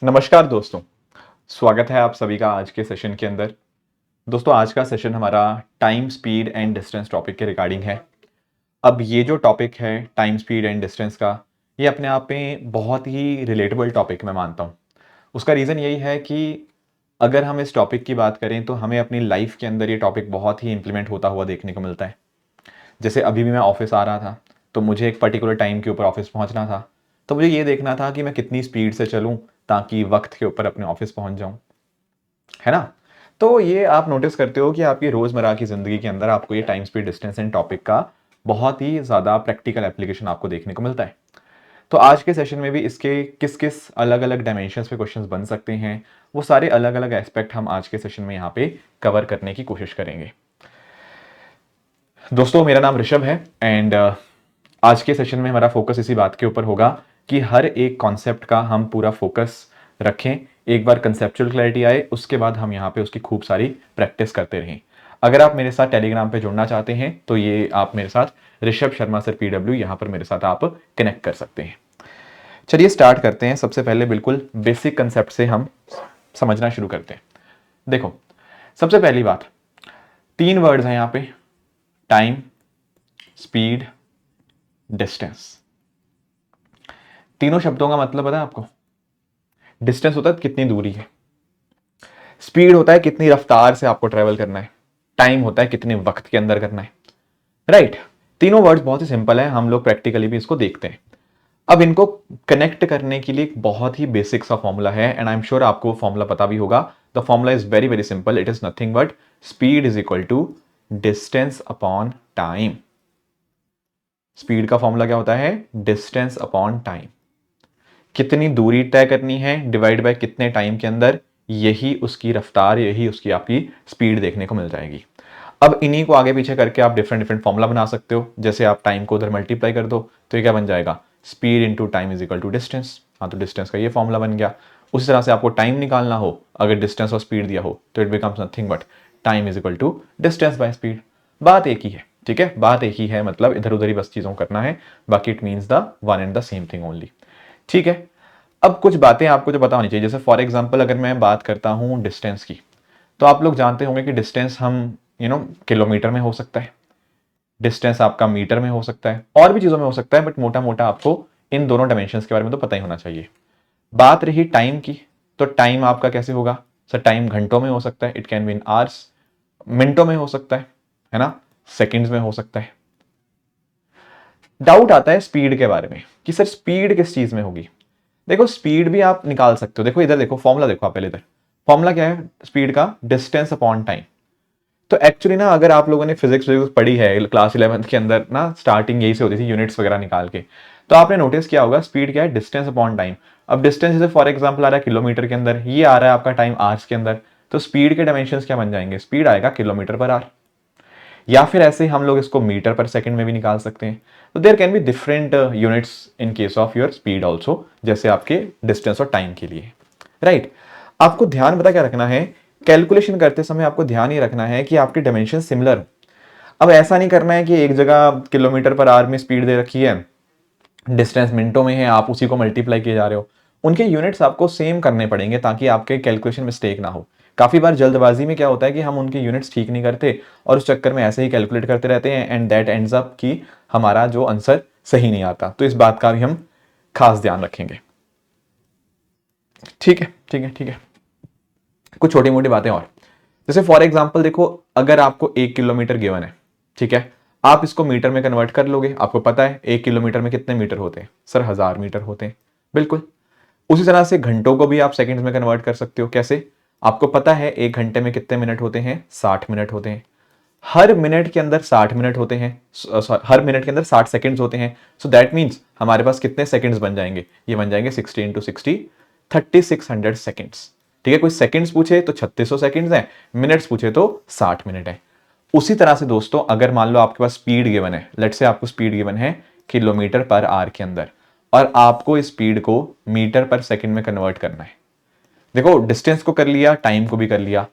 नमस्कार दोस्तों, स्वागत है आप सभी का आज के सेशन के अंदर। दोस्तों आज का सेशन हमारा time, speed and distance topic के रिगार्डिंग है। अब ये जो टॉपिक है टाइम, स्पीड एंड डिस्टेंस का, ये अपने आप में बहुत ही रिलेटेबल टॉपिक मैं मानता हूँ। उसका रीज़न यही है कि अगर हम इस टॉपिक की बात करें तो हमें अपनी लाइफ के अंदर ये टॉपिक बहुत ही इंप्लीमेंट होता हुआ देखने को मिलता है। जैसे अभी भी मैं ऑफिस आ रहा था, तो मुझे एक पर्टिकुलर टाइम के ऊपर ऑफिस पहुंचना था, तो मुझे ये देखना था कि मैं कितनी स्पीड से चलूं ताकि वक्त के ऊपर अपने ऑफिस पहुंच जाऊं, है ना। तो ये आप नोटिस करते हो कि आपकी रोजमर्रा की जिंदगी के अंदर आपको ये time, speed, distance and topic का बहुत ही ज्यादा प्रैक्टिकल एप्लीकेशन आपको देखने को मिलता है। तो आज के सेशन में भी इसके किस किस अलग अलग डायमेंशंस पे क्वेश्चंस बन सकते हैं, वो सारे अलग अलग एस्पेक्ट हम आज के सेशन में यहाँ पे कवर करने की कोशिश करेंगे। दोस्तों मेरा नाम ऋषभ है एंड आज के सेशन में हमारा फोकस इसी बात के ऊपर होगा कि हर एक कॉन्सेप्ट का हम पूरा फोकस रखें। एक बार कंसेप्चुअल क्लैरिटी आए उसके बाद हम यहाँ पे उसकी खूब सारी प्रैक्टिस करते रहें। अगर आप मेरे साथ टेलीग्राम पे जुड़ना चाहते हैं तो ये आप मेरे साथ ऋषभ शर्मा सर PW यहाँ पर मेरे साथ आप कनेक्ट कर सकते हैं। चलिए स्टार्ट करते हैं। सबसे पहले बिल्कुल बेसिक कंसेप्ट से हम समझना शुरू करते हैं। देखो, सबसे पहली बात, 3 वर्ड्स हैं यहाँ पे, टाइम, स्पीड, डिस्टेंस। तीनों शब्दों का मतलब पता है आपको? डिस्टेंस होता है कितनी दूरी है, स्पीड होता है कितनी रफ्तार से आपको ट्रेवल करना है, टाइम होता है कितने वक्त के अंदर करना है। राइट। तीनों वर्ड्स बहुत ही सिंपल है, हम लोग प्रैक्टिकली भी इसको देखते हैं। अब इनको कनेक्ट करने के लिए एक बहुत ही बेसिक सा फॉर्मूला है एंड आई एम श्योर आपको फॉर्मूला पता भी होगा। The formula is very very simple, it is nothing but speed is equal to distance upon time. Speed का फॉर्मूला क्या होता है? Distance upon time. कितनी दूरी तय करनी है डिवाइड बाय कितने टाइम के अंदर, यही उसकी रफ्तार, यही उसकी आपकी स्पीड देखने को मिल जाएगी। अब इन्हीं को आगे पीछे करके आप डिफरेंट डिफरेंट फॉर्मूला बना सकते हो। जैसे आप टाइम को उधर मल्टीप्लाई कर दो तो ये क्या बन जाएगा? Speed into time is equal to distance. हाँ, तो डिस्टेंस का ये फॉर्मूला बन गया। उसी तरह से आपको टाइम निकालना हो, अगर डिस्टेंस और स्पीड दिया हो तो it becomes nothing but time is equal to distance by speed. बात एक ही है, ठीक है, बात एक ही है, मतलब इधर उधर ही बस चीजों करना है, बाकी it means the one and the same thing only. ठीक है। अब कुछ बातें आपको जो पता होनी चाहिए, जैसे फॉर एग्जांपल अगर मैं बात करता हूं डिस्टेंस की, तो आप लोग जानते होंगे कि डिस्टेंस हम किलोमीटर में हो सकता है, डिस्टेंस आपका मीटर में हो सकता है, और भी चीजों में हो सकता है, बट मोटा मोटा आपको इन दोनों डायमेंशंस के बारे में तो पता ही होना चाहिए। बात रही टाइम की, तो टाइम आपका कैसे होगा? सर टाइम घंटों में हो सकता है, it can be in hours, मिनटों में हो सकता है ना, सेकंड्स में हो सकता है। डाउट आता है स्पीड के बारे में कि सर स्पीड किस चीज में होगी। देखो स्पीड भी आप निकाल सकते हो, देखो इधर देखो फॉर्मूला देखो आप पहले इधर। फॉर्मूला क्या है स्पीड का? Distance upon time. तो एक्चुअली ना अगर आप लोगों ने फिजिक्स पढ़ी है क्लास 11th के अंदर ना, स्टार्टिंग यही से होती थी यूनिट्स वगैरह निकाल के, तो आपने नोटिस किया होगा स्पीड क्या है? Distance upon time. अब डिस्टेंस जैसे फॉर एग्जांपल आ रहा है किलोमीटर के अंदर, ये आ रहा है आपका टाइम आवर्स के अंदर, तो स्पीड के डायमेंशंस क्या बन जाएंगे? स्पीड आएगा किलोमीटर पर आवर, या फिर ऐसे हम लोग इसको मीटर पर सेकंड में भी निकाल सकते हैं। तो there can be different units in case of your speed also, जैसे आपके डिस्टेंस और टाइम के लिए। राइट। आपको ध्यान पता क्या रखना है? कैलकुलेशन करते समय आपको ध्यान ये रखना है कि आपके डायमेंशन सिमिलर। अब ऐसा नहीं करना है कि एक जगह किलोमीटर पर आवर में स्पीड दे रखी है, डिस्टेंस मिनटों में है, आप उसी को मल्टीप्लाई किए जा रहे हो। उनके यूनिट्स आपको सेम करने पड़ेंगे ताकि आपके कैलकुलेशन मिस्टेक ना हो। काफी बार जल्दबाजी में क्या होता है कि हम उनके यूनिट्स ठीक नहीं करते और उस चक्कर में ऐसे ही कैलकुलेट करते रहते हैं एंड दैट एंड्स अप कि हमारा जो आंसर सही नहीं आता। तो इस बात का भी हम खास ध्यान रखेंगे। ठीक है, ठीक है, ठीक है। कुछ छोटी मोटी बातें और, जैसे फॉर एग्जाम्पल देखो, अगर आपको 1 किलोमीटर गिवन है, ठीक है, आप इसको मीटर में कन्वर्ट कर लोगे। आपको पता है 1 किलोमीटर में कितने मीटर होते हैं? सर 1000 मीटर होते हैं। बिल्कुल। उसी तरह से घंटों को भी आप सेकंड्स में कन्वर्ट कर सकते हो। कैसे? आपको पता है 1 घंटे में कितने मिनट होते हैं? 60 मिनट होते हैं। हर मिनट के अंदर 60 मिनट होते हैं, हर मिनट के अंदर 60 सेकंड्स होते हैं। सो दैट मीन्स हमारे पास कितने सेकंड्स बन जाएंगे? ये बन जाएंगे 60 इंटू 60, 3600 सेकंड्स। ठीक है, कोई सेकंड्स पूछे तो 3600 सेकंड्स है, मिनट्स पूछे तो 60 मिनट है। उसी तरह से दोस्तों अगर मान लो आपके पास स्पीड गिवन है, लेट से आपको स्पीड गिवन है किलोमीटर पर आवर के अंदर, और आपको स्पीड को मीटर पर सेकंड में कन्वर्ट करना है। देखो डिस्टेंस को कर लिया, टाइम को भी कर लिया,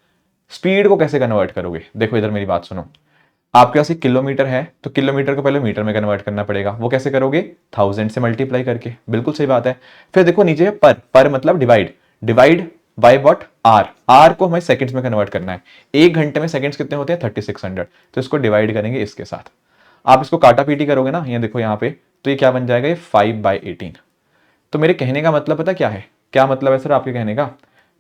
स्पीड को कैसे कन्वर्ट करोगे? देखो इधर मेरी बात सुनो, आपके पास 1 किलोमीटर है तो किलोमीटर को पहले मीटर में कन्वर्ट करना पड़ेगा। वो कैसे करोगे? 1000 से मल्टीप्लाई करके। बिल्कुल सही बात है। फिर देखो नीचे पर मतलब divide, divide by what, R. R को हमें सेकंड्स में कन्वर्ट करना है। 1 घंटे में सेकंड्स कितने होते हैं? 3600। तो इसको डिवाइड करेंगे इसके साथ। आप इसको काटा पीटी करोगे ना, ये देखो यहाँ पे, तो ये क्या बन जाएगा? ये 5/18। तो मेरे कहने का मतलब पता क्या है? क्या मतलब है सर आपके कहने का?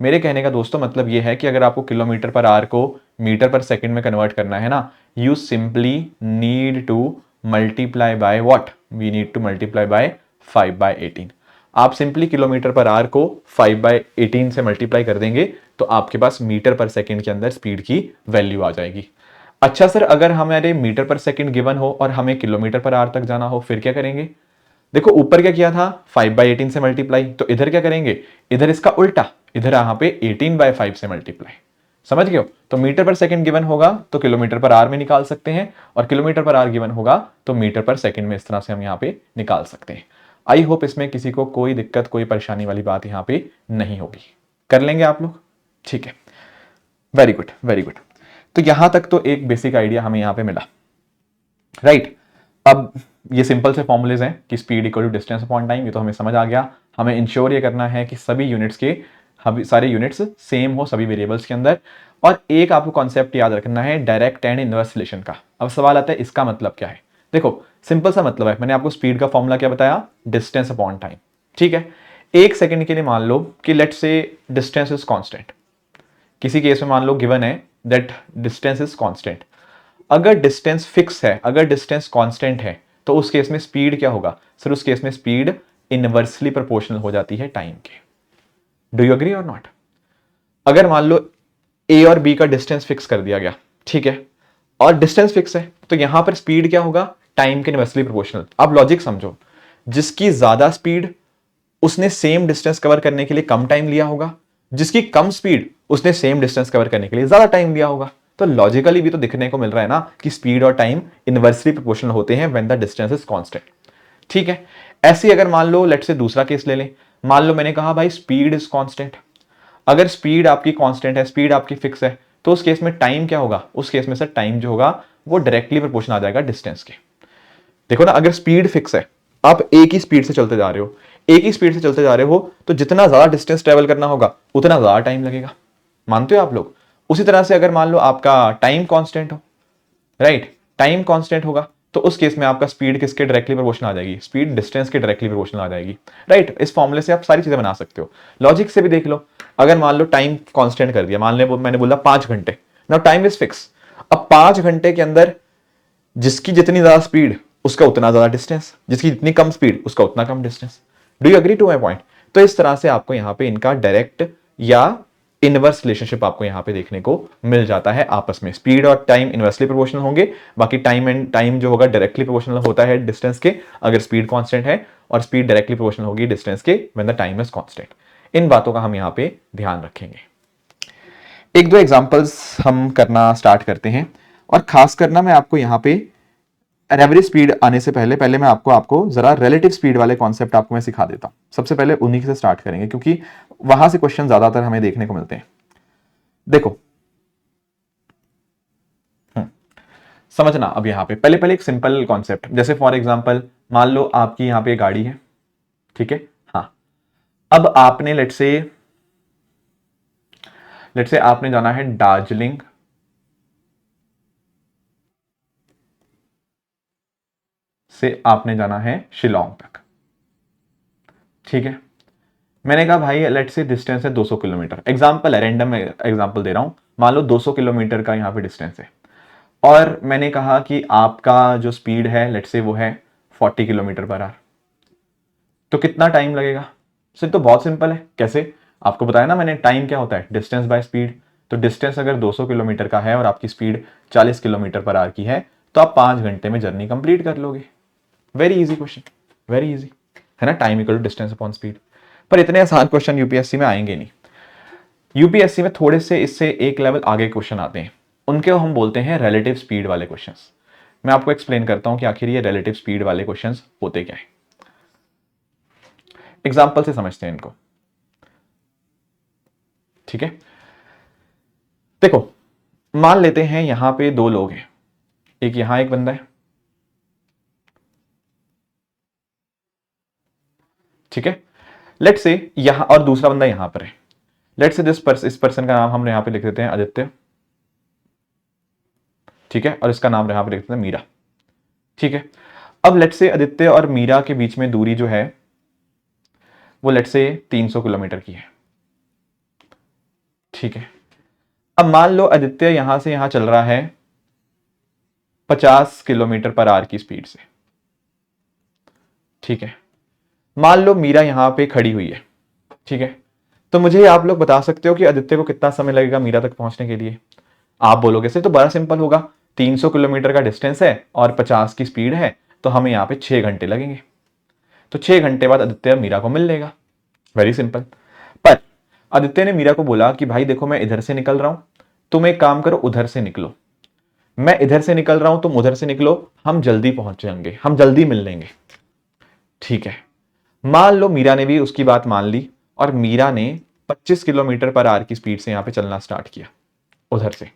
मेरे कहने का दोस्तों मतलब ये है कि अगर आपको किलोमीटर पर आवर को मीटर पर सेकंड में कन्वर्ट करना है ना, you simply need to multiply by what? We need to multiply by 5/18। आप सिंपली किलोमीटर पर आवर को 5/18 से मल्टीप्लाई कर देंगे तो आपके पास मीटर पर सेकंड के अंदर स्पीड की वैल्यू आ जाएगी। अच्छा सर, अगर हमारे मीटर पर सेकंड गिवन हो और हमें किलोमीटर पर आवर तक जाना हो, फिर क्या करेंगे? देखो ऊपर क्या किया था? 5/18 से मल्टीप्लाई। तो इधर क्या करेंगे? इधर इसका उल्टा, इधर यहां पे 18/5 से मल्टीप्लाई। समझ गए हो? तो मीटर पर सेकंड गिवन होगा तो किलोमीटर पर आवर में निकाल सकते हैं, और किलोमीटर पर आवर गिवन होगा तो मीटर पर सेकंड में। इस तरह से हम यहाँ पे निकाल सकते हैं। आई होप इसमें किसी को कोई दिक्कत, कोई परेशानी वाली बात यहाँ पे नहीं होगी। कर लेंगे आप लोग? ठीक है, वेरी गुड वेरी गुड। तो यहां तक तो एक बेसिक आइडिया हमें यहाँ पे मिला, राइट। अब ये सिंपल से फॉर्मूलेज हैं कि speed equal to distance upon time, ये तो हमें समझ आ गया। हमें इंश्योर ये करना है कि सभी यूनिट्स के सारे यूनिट्स सेम हो सभी वेरिएबल्स के अंदर। और एक आपको कॉन्सेप्ट याद रखना है, डायरेक्ट एंड इनवर्स रिलेशन का। अब सवाल आता है इसका मतलब क्या है? देखो सिंपल सा मतलब है, मैंने आपको स्पीड का फॉर्मूला क्या बताया? Distance upon time. ठीक है, एक सेकंड के लिए मान लो कि let's say distance is constant. किसी केस में मान लो गिवन है दैट डिस्टेंस इज कांस्टेंट। अगर डिस्टेंस फिक्स है, अगर डिस्टेंस कांस्टेंट है, तो उस केस में स्पीड क्या होगा? सर उस केस में स्पीड इनवर्सली प्रोपोर्शनल हो जाती है टाइम के। डू यू एग्री और नॉट? अगर मान लो ए और बी का डिस्टेंस फिक्स कर दिया गया, ठीक है, और डिस्टेंस फिक्स है, तो यहां पर स्पीड क्या होगा? टाइम के इनवर्सली प्रोपोर्शनल। अब लॉजिक समझो, जिसकी ज्यादा स्पीड उसने सेम डिस्टेंस कवर करने के लिए कम टाइम लिया होगा, जिसकी कम स्पीड उसने सेम डिस्टेंस कवर करने के लिए ज्यादा टाइम लिया होगा। तो लॉजिकली भी तो दिखने को मिल रहा है ना कि स्पीड और टाइम इनवर्सली प्रोपोर्शनल होते हैं when the distance is constant. ठीक है, ऐसे अगर मान लो लेट्स से दूसरा केस ले लें। मान लो मैंने कहा भाई स्पीड इज कांस्टेंट। अगर स्पीड आपकी कांस्टेंट है, स्पीड आपकी फिक्स है, तो उस केस में टाइम क्या होगा? उस केस में सर टाइम जो होगा वो डायरेक्टली प्रोपोर्शनल आ जाएगा डिस्टेंस के। देखो ना, अगर स्पीड फिक्स है, आप एक ही स्पीड से चलते जा रहे हो, एक ही स्पीड से चलते जा रहे हो, तो जितना ज्यादा डिस्टेंस ट्रेवल करना होगा उतना ज्यादा टाइम लगेगा। मानते हो आप लोग? उसी तरह से अगर मान लो आपका टाइम कांस्टेंट हो, राइट, टाइम कांस्टेंट होगा, तो उस केस में आपका स्पीड किसके डायरेक्टली प्रोपोर्शनल आ जाएगी? स्पीड डिस्टेंस के डायरेक्टली प्रोपोर्शनल आ जाएगी, राइट। इस फॉर्मूले से आप सारी चीजें बना सकते हो। लॉजिक से भी देख लो, अगर मान लो टाइम कांस्टेंट कर दिया, मान लो मैंने बोला 5 घंटे, नाउ टाइम इज फिक्स। अब 5 घंटे के अंदर जिसकी जितनी ज्यादा स्पीड उसका उतना ज्यादा डिस्टेंस, जिसकी जितनी कम स्पीड उसका उतना कम distance. Do you agree to my point? तो इस तरह से आपको यहां पे इनका डायरेक्ट या इनवर्स रिलेशनशिप आपको यहां पे देखने को मिल जाता है आपस में। स्पीड और टाइम इनवर्सली प्रोपोर्शनल होंगे, बाकी टाइम एंड टाइम जो होगा डायरेक्टली प्रोपोर्शनल होता है डिस्टेंस के, अगर स्पीड कांस्टेंट है, और स्पीड डायरेक्टली प्रोपोर्शनल होगी डिस्टेंस के when the time is constant. इन बातों का हम यहां पे ध्यान रखेंगे। एक दो एग्जांपल्स हम करना स्टार्ट करते हैं, और खास करना मैं आपको यहां पे एवरेज स्पीड आने से पहले पहले मैं आपको जरा रिलेटिव स्पीड वाले कॉन्सेप्ट आपको मैं सिखा देता हूं। सबसे पहले उन्हीं से स्टार्ट करेंगे क्योंकि वहां से क्वेश्चन ज्यादातर हमें देखने को मिलते हैं। देखो समझना, अब यहां पे पहले पहले एक सिंपल कॉन्सेप्ट, जैसे फॉर एग्जांपल मान लो आपकी यहां पे गाड़ी है, ठीक है, हाँ। अब आपने लेट से आपने जाना है दार्जिलिंग से, आपने जाना है शिलोंग तक, ठीक है। मैंने कहा भाई लेट से डिस्टेंस है 200 किलोमीटर, एग्जाम्पल है, रैंडम एग्जाम्पल दे रहा हूं। मान लो 200 किलोमीटर का यहां पे डिस्टेंस है, और मैंने कहा कि आपका जो स्पीड है लेट से वो है 40 किलोमीटर पर आवर। तो कितना टाइम लगेगा? सर तो बहुत सिंपल है। कैसे? आपको बताया ना मैंने, टाइम क्या होता है? Distance by speed. तो डिस्टेंस अगर 200 किलोमीटर का है और आपकी स्पीड 40 किलोमीटर पर आवर की है, तो आप 5 घंटे में जर्नी कंप्लीट कर लोगे। Very easy question, very easy है ना, time equal to distance upon speed. पर इतने आसान क्वेश्चन यूपीएससी में आएंगे नहीं। यूपीएससी में थोड़े से इससे एक लेवल आगे क्वेश्चन आते हैं, उनके हम बोलते हैं रिलेटिव स्पीड वाले क्वेश्चंस। मैं आपको एक्सप्लेन करता हूं कि आखिर ये रिलेटिव स्पीड वाले क्वेश्चंस होते क्या है। एग्जांपल से समझते हैं इनको, ठीक है। देखो मान लेते हैं यहां पे दो लोग हैं, एक यहां एक बंदा है, ठीक है। लेट से यहां और दूसरा बंदा यहां पर है। लेट्स से इस पर्सन का नाम हम यहां पे लिख देते हैं आदित्य, ठीक है, और इसका नाम यहां पे लिख देते हैं मीरा, ठीक है। अब लेट्स से आदित्य और मीरा के बीच में दूरी जो है वो लेट्स से 300 किलोमीटर की है, ठीक है। अब मान लो आदित्य यहां से यहां चल रहा है 50 किलोमीटर पर आवर की स्पीड से, ठीक है। मान लो मीरा यहां पे खड़ी हुई है, ठीक है। तो मुझे आप लोग बता सकते हो कि आदित्य को कितना समय लगेगा मीरा तक पहुंचने के लिए। आप बोलोगे सर तो बड़ा सिंपल होगा, 300 किलोमीटर का डिस्टेंस है और 50 की स्पीड है, तो हमें यहां पे 6 घंटे लगेंगे। तो 6 घंटे बाद आदित्य मीरा को मिल लेगा, वेरी सिंपल। पर आदित्य ने मीरा को बोला कि भाई देखो मैं इधर से निकल रहा हूं, तुम एक काम करो उधर से निकलो, मैं इधर से निकल रहा हूं तुम उधर से निकलो, हम जल्दी पहुंच जाएंगे, हम जल्दी मिल लेंगे, ठीक है। मान लो मीरा ने भी उसकी बात मान ली और मीरा ने 25 किलोमीटर पर आवर की स्पीड से यहां पे चलना स्टार्ट किया उधर से।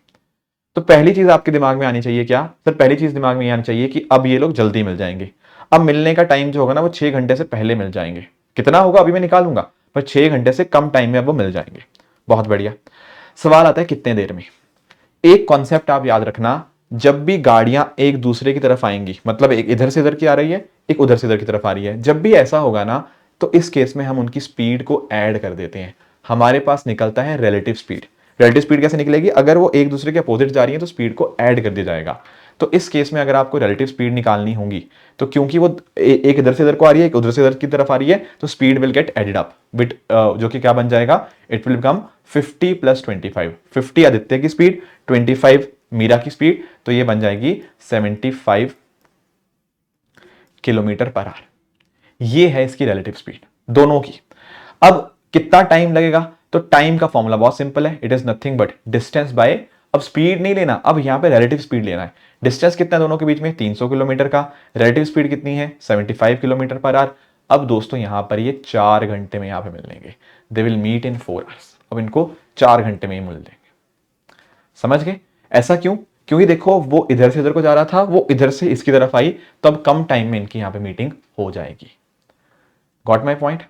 तो पहली चीज आपके दिमाग में आनी चाहिए क्या सर, पहली चीज दिमाग में आनी चाहिए कि अब ये लोग जल्दी मिल जाएंगे। अब मिलने का टाइम जो होगा ना वो 6 घंटे से पहले मिल जाएंगे। कितना होगा अभी मैं निकालूंगा, पर 6 घंटे से कम टाइम में अब वो मिल जाएंगे। बहुत बढ़िया। सवाल आता है कितने देर में। एक कॉन्सेप्ट आप याद रखना, जब भी गाड़ियां एक दूसरे की तरफ आएंगी, मतलब एक इधर से इधर की आ रही है, एक उधर से इधर की तरफ आ रही है, जब भी ऐसा होगा ना तो इस केस में हम उनकी स्पीड को ऐड कर देते हैं। हमारे पास निकलता है रिलेटिव स्पीड। रिलेटिव स्पीड कैसे निकलेगी, अगर वो एक दूसरे के अपोजिट जा रही है तो स्पीड को ऐड कर दिया जाएगा। तो इस केस में अगर आपको रिलेटिव स्पीड निकालनी होगी तो क्योंकि वो एक इधर से इधर को आ रही है, एक उधर से इधर की तरफ आ रही है, तो speed will get added up with जो कि क्या बन जाएगा, it will become 50 plus 25। 50 Aditya की स्पीड, 25 मीरा की स्पीड, तो ये बन जाएगी 75 किलोमीटर पर आवर। ये है इसकी रिलेटिव स्पीड दोनों की। अब कितना टाइम लगेगा, तो टाइम का फॉर्मूला बहुत सिंपल है, it is nothing but distance by, अब स्पीड नहीं लेना, अब यहां पे रिलेटिव स्पीड लेना है। डिस्टेंस कितना है दोनों के बीच में, 300 किलोमीटर का, रिलेटिव स्पीड कितनी है 75 किलोमीटर पर आवर। अब दोस्तों यहां पर ये 4 घंटे में यहां पे मिल लेंगे, they will meet in 4 hours. अब इनको 4 घंटे में ही मिल लेंगे। समझ गए, ऐसा क्यों, क्योंकि देखो वो इधर से इधर को जा रहा था, वो इधर से इसकी तरफ आई, तो अब कम टाइम में इनकी यहां पे मीटिंग हो जाएगी। गॉट माई पॉइंट,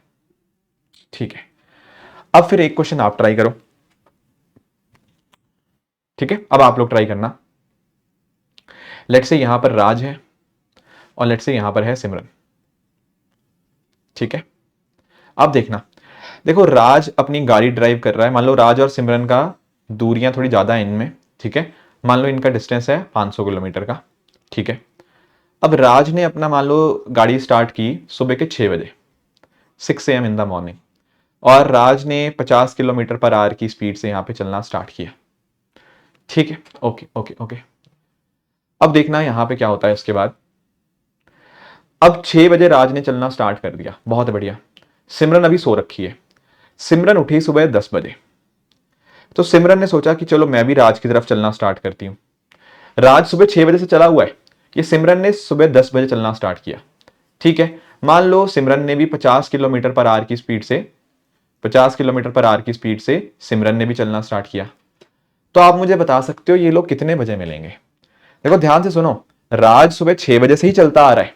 ठीक है। अब फिर एक क्वेश्चन आप ट्राई करो, ठीक है। अब आप लोग ट्राई करना। लेट्स से यहां पर राज है और लेट्स से यहां पर है सिमरन, ठीक है। अब देखना, देखो राज अपनी गाड़ी ड्राइव कर रहा है, मान लो राज और सिमरन का दूरियां थोड़ी ज्यादा है इनमें, ठीक है। मान लो इनका डिस्टेंस है 500 किलोमीटर का, ठीक है। अब राज ने अपना मान लो गाड़ी स्टार्ट की सुबह के 6 बजे, 6 AM इन द मॉर्निंग, और राज ने 50 किलोमीटर पर आवर की स्पीड से यहां पे चलना स्टार्ट किया, ठीक है। Okay okay okay. अब देखना यहां पे क्या होता है उसके बाद। अब 6 बजे राज ने चलना स्टार्ट कर दिया, बहुत बढ़िया। सिमरन अभी सो रखी है, सिमरन उठी सुबह 10 बजे, तो सिमरन ने सोचा कि चलो मैं भी राज की तरफ चलना स्टार्ट करती हूं। राज सुबह 6 बजे से चला हुआ है, ये सिमरन ने सुबह 10 बजे चलना स्टार्ट किया, ठीक है। मान लो सिमरन ने भी 50 किलोमीटर पर आवर की स्पीड से, 50 किलोमीटर पर आवर की स्पीड से सिमरन ने भी चलना स्टार्ट किया। तो आप मुझे बता सकते हो ये लोग कितने बजे मिलेंगे। देखो ध्यान से सुनो, राज सुबह 6 बजे से ही चलता आ रहा है,